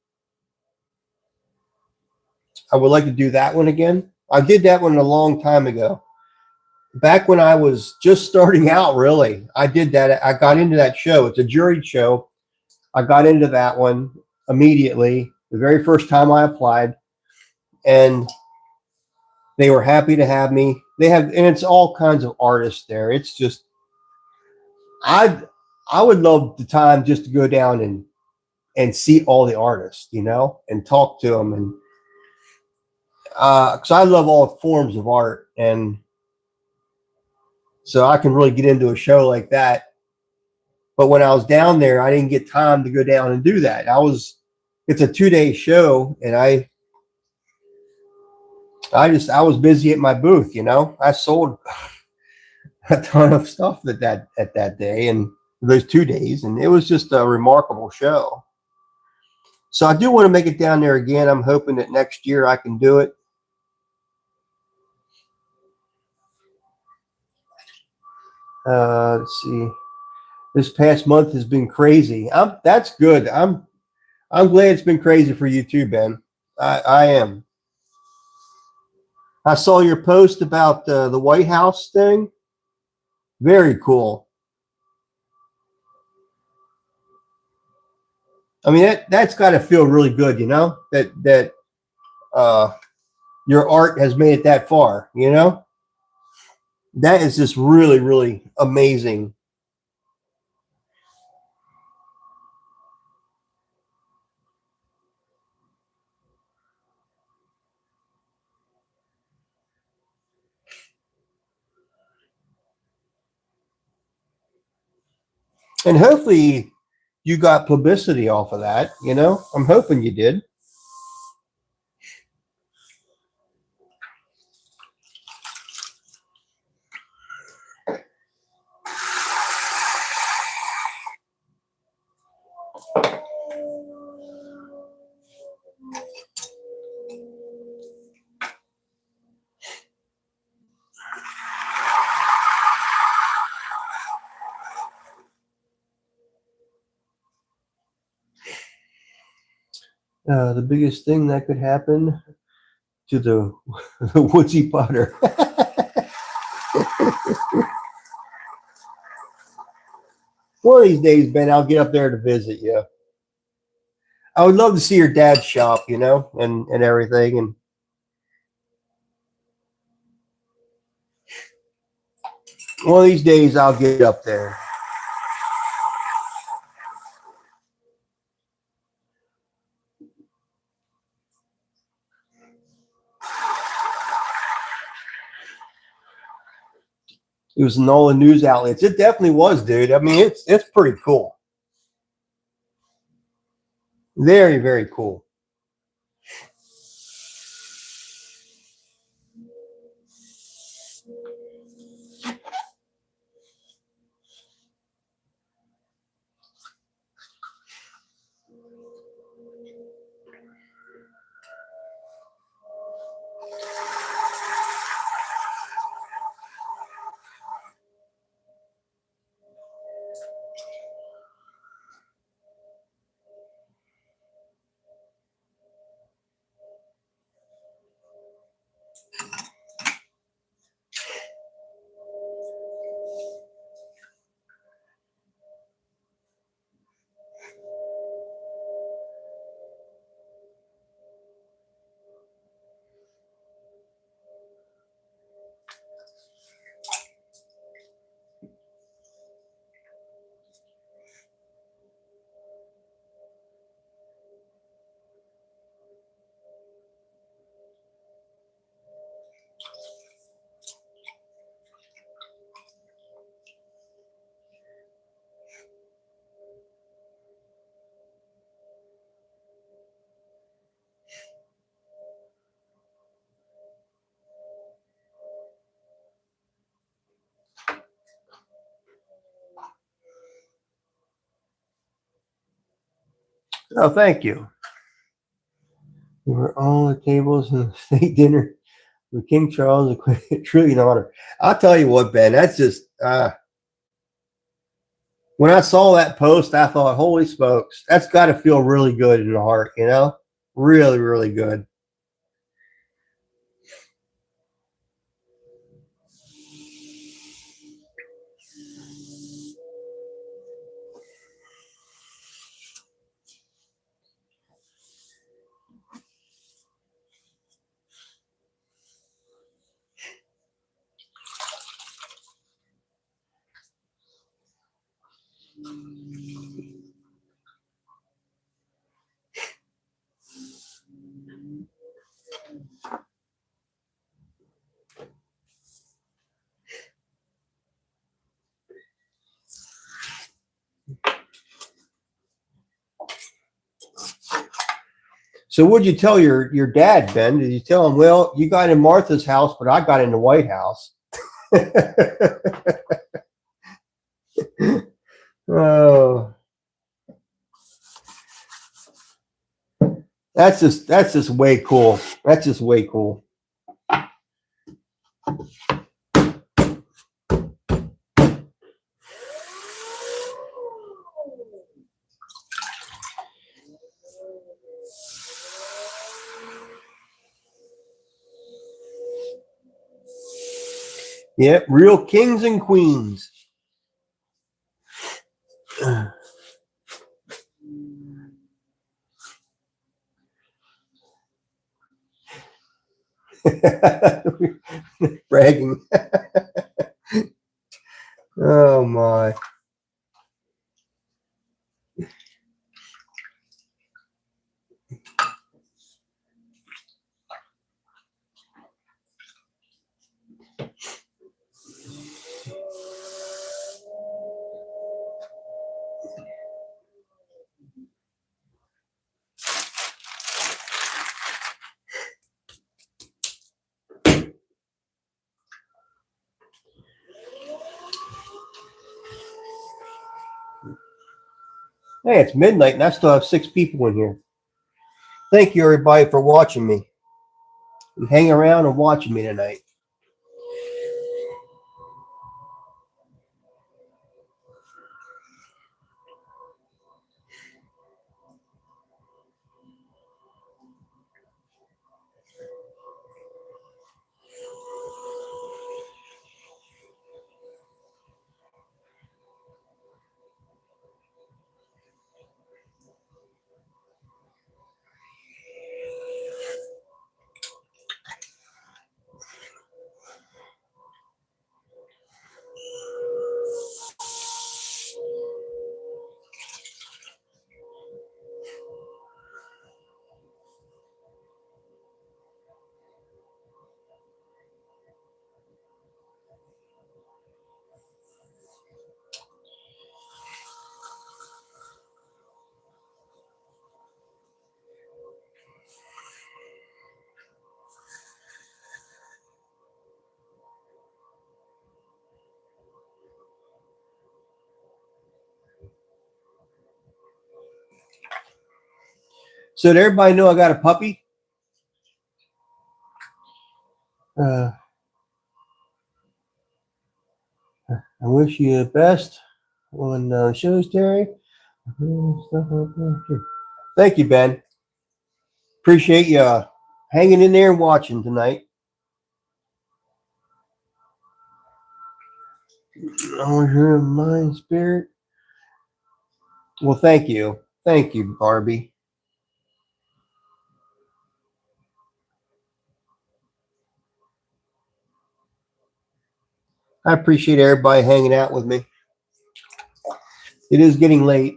I would like to do that one again. I did that one a long time ago. Back when I was just starting out, really, I did that. I got into that show. It's a juried show. I got into that one immediately, the very first time I applied, and they were happy to have me. They have, and it's all kinds of artists there. It's just, I I would love the time just to go down and see all the artists, you know, and talk to them, and because I love all forms of art, and so I can really get into a show like that. But when I was down there, I didn't get time to go down and do that. It's a 2-day show, and I was busy at my booth, you know. I sold a ton of stuff at that day and those 2 days, and it was just a remarkable show. So I do want to make it down there again. I'm hoping that next year I can do it. Let's see. This past month has been crazy. That's good. I'm glad it's been crazy for you too, Ben. I am. I saw your post about the White House thing. Very cool. I mean, that's got to feel really good, you know, that uh, your art has made it that far. You know, that is just really, really amazing. And hopefully, you got publicity off of that. You know, I'm hoping you did. The biggest thing that could happen to the, the woodsy potter. One of these days, Ben, I'll get up there to visit you. I would love to see your dad's shop, you know, and everything. And one of these days, I'll get up there. It was in all the news outlets. It definitely was, dude. I mean, it's pretty cool. Very, very cool. Oh, thank you. We were all at tables in the state dinner with King Charles, a truly an honor. I'll tell you what, Ben, that's just when I saw that post, I thought, holy smokes, that's got to feel really good in the heart, you know? Really, really good. So what'd you tell your dad, Ben? Did you tell him, well, you got in Martha's house, but I got in the White House? Oh, that's just way cool. That's just way cool. Yep, real kings and queens. Bragging. Oh my. Hey, it's midnight and I still have 6 people in here. Thank you everybody for watching me and hanging around and watching me tonight. So did everybody know I got a puppy? I wish you the best on shows, Terry. Thank you, Ben. Appreciate you hanging in there and watching tonight. I want to hear my spirit. Well, thank you. Thank you, Barbie. I appreciate everybody hanging out with me. It is getting late.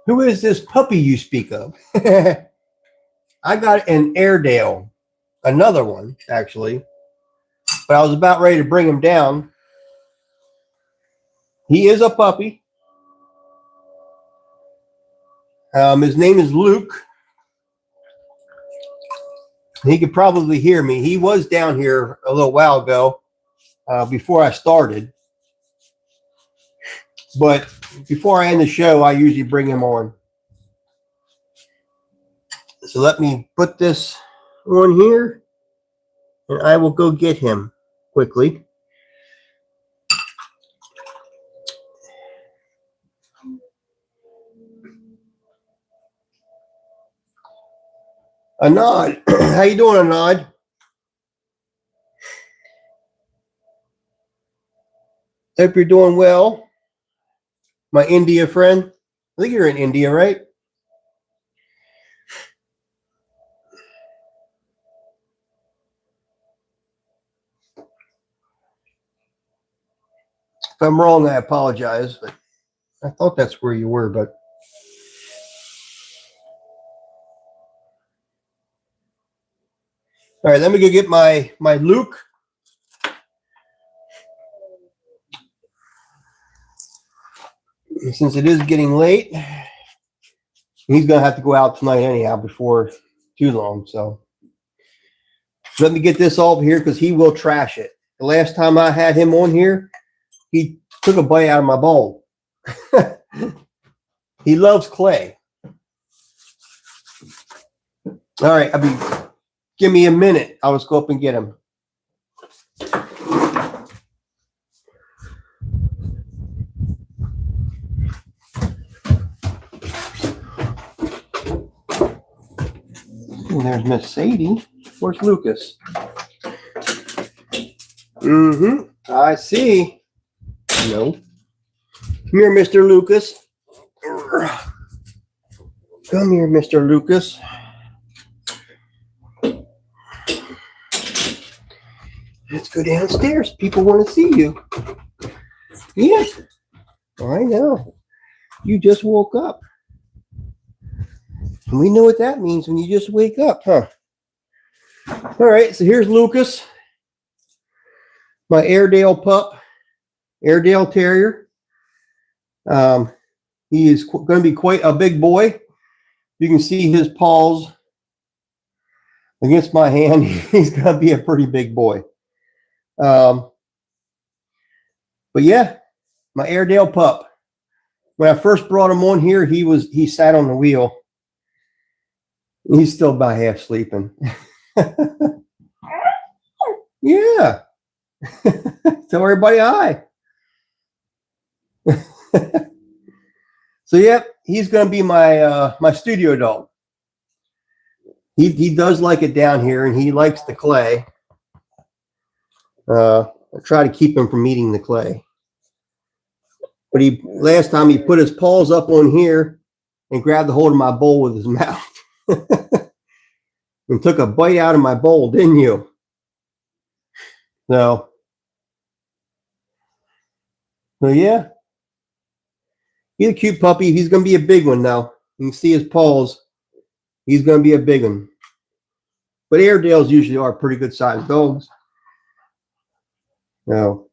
Who is this puppy you speak of? I got an Airedale, another one actually, but I was about ready to bring him down. He is a puppy. His name is Luke. He could probably hear me. He was down here a little while ago before I started. But before I end the show, I usually bring him on. So let me put this on here, and I will go get him quickly. Anad, how you doing, Anad? Hope you're doing well. My India friend. I think you're in India, right? If I'm wrong, I apologize, but I thought that's where you were, but all right, let me go get my Luke. Since it is getting late, he's gonna have to go out tonight anyhow before too long. So let me get this off here because he will trash it. The last time I had him on here, he took a bite out of my bowl. He loves clay. All right, give me a minute. I'll just go up and get him. And there's Miss Sadie. Where's Lucas? I see. No. Come here, Mr. Lucas. Come here, Mr. Lucas. Let's go downstairs. People want to see you. Yes. I know. You just woke up. And we know what that means when you just wake up, huh? All right, so here's Lucas, my Airedale pup, Airedale Terrier. He is going to be quite a big boy. You can see his paws against my hand. He's going to be a pretty big boy. But yeah, my Airedale pup. When I first brought him on here, he sat on the wheel. He's still about half sleeping. Yeah. Tell everybody hi. So yeah, he's going to be my my studio dog. He does like it down here, and he likes the clay. I try to keep him from eating the clay. But last time he put his paws up on here and grabbed the hold of my bowl with his mouth. And took a bite out of my bowl, didn't you? So yeah. He's a cute puppy. He's going to be a big one now. You can see his paws. He's going to be a big one. But Airedales usually are pretty good sized dogs. No.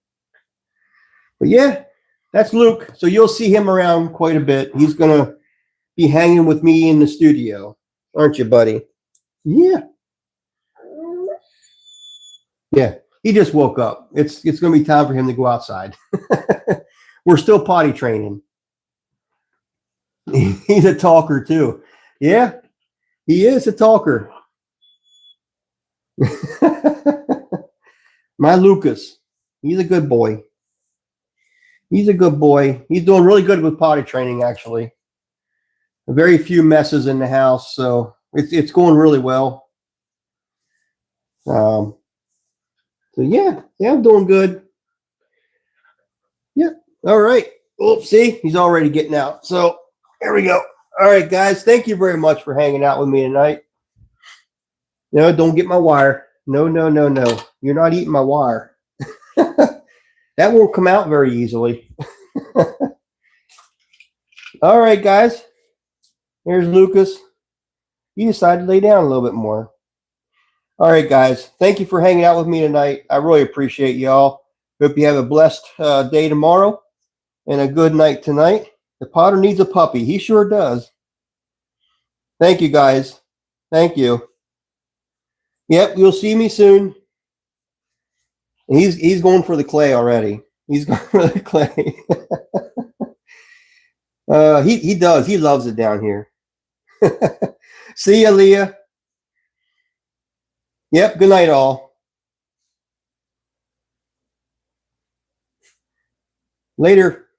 But yeah, that's Luke. So you'll see him around quite a bit. He's going to be hanging with me in the studio. Aren't you, buddy? Yeah. Yeah. He just woke up. It's going to be time for him to go outside. We're still potty training. He's a talker too. Yeah, he is a talker. My Lucas. He's a good boy. He's a good boy. He's doing really good with potty training, actually. Very few messes in the house, so it's going really well. So yeah, I'm doing good. Yeah. All right. Oh, see, he's already getting out. So there we go. All right, guys. Thank you very much for hanging out with me tonight. No, don't get my wire. No. You're not eating my wire. That won't come out very easily. All right, guys. Here's Lucas. He decided to lay down a little bit more. All right, guys. Thank you for hanging out with me tonight. I really appreciate y'all. Hope you have a blessed day tomorrow and a good night tonight. The Potter needs a puppy. He sure does. Thank you, guys. Thank you. Yep, you'll see me soon. He's going for the clay already. He's going for the clay. He does. He loves it down here. See ya, Leah. Yep. Good night, all. Later.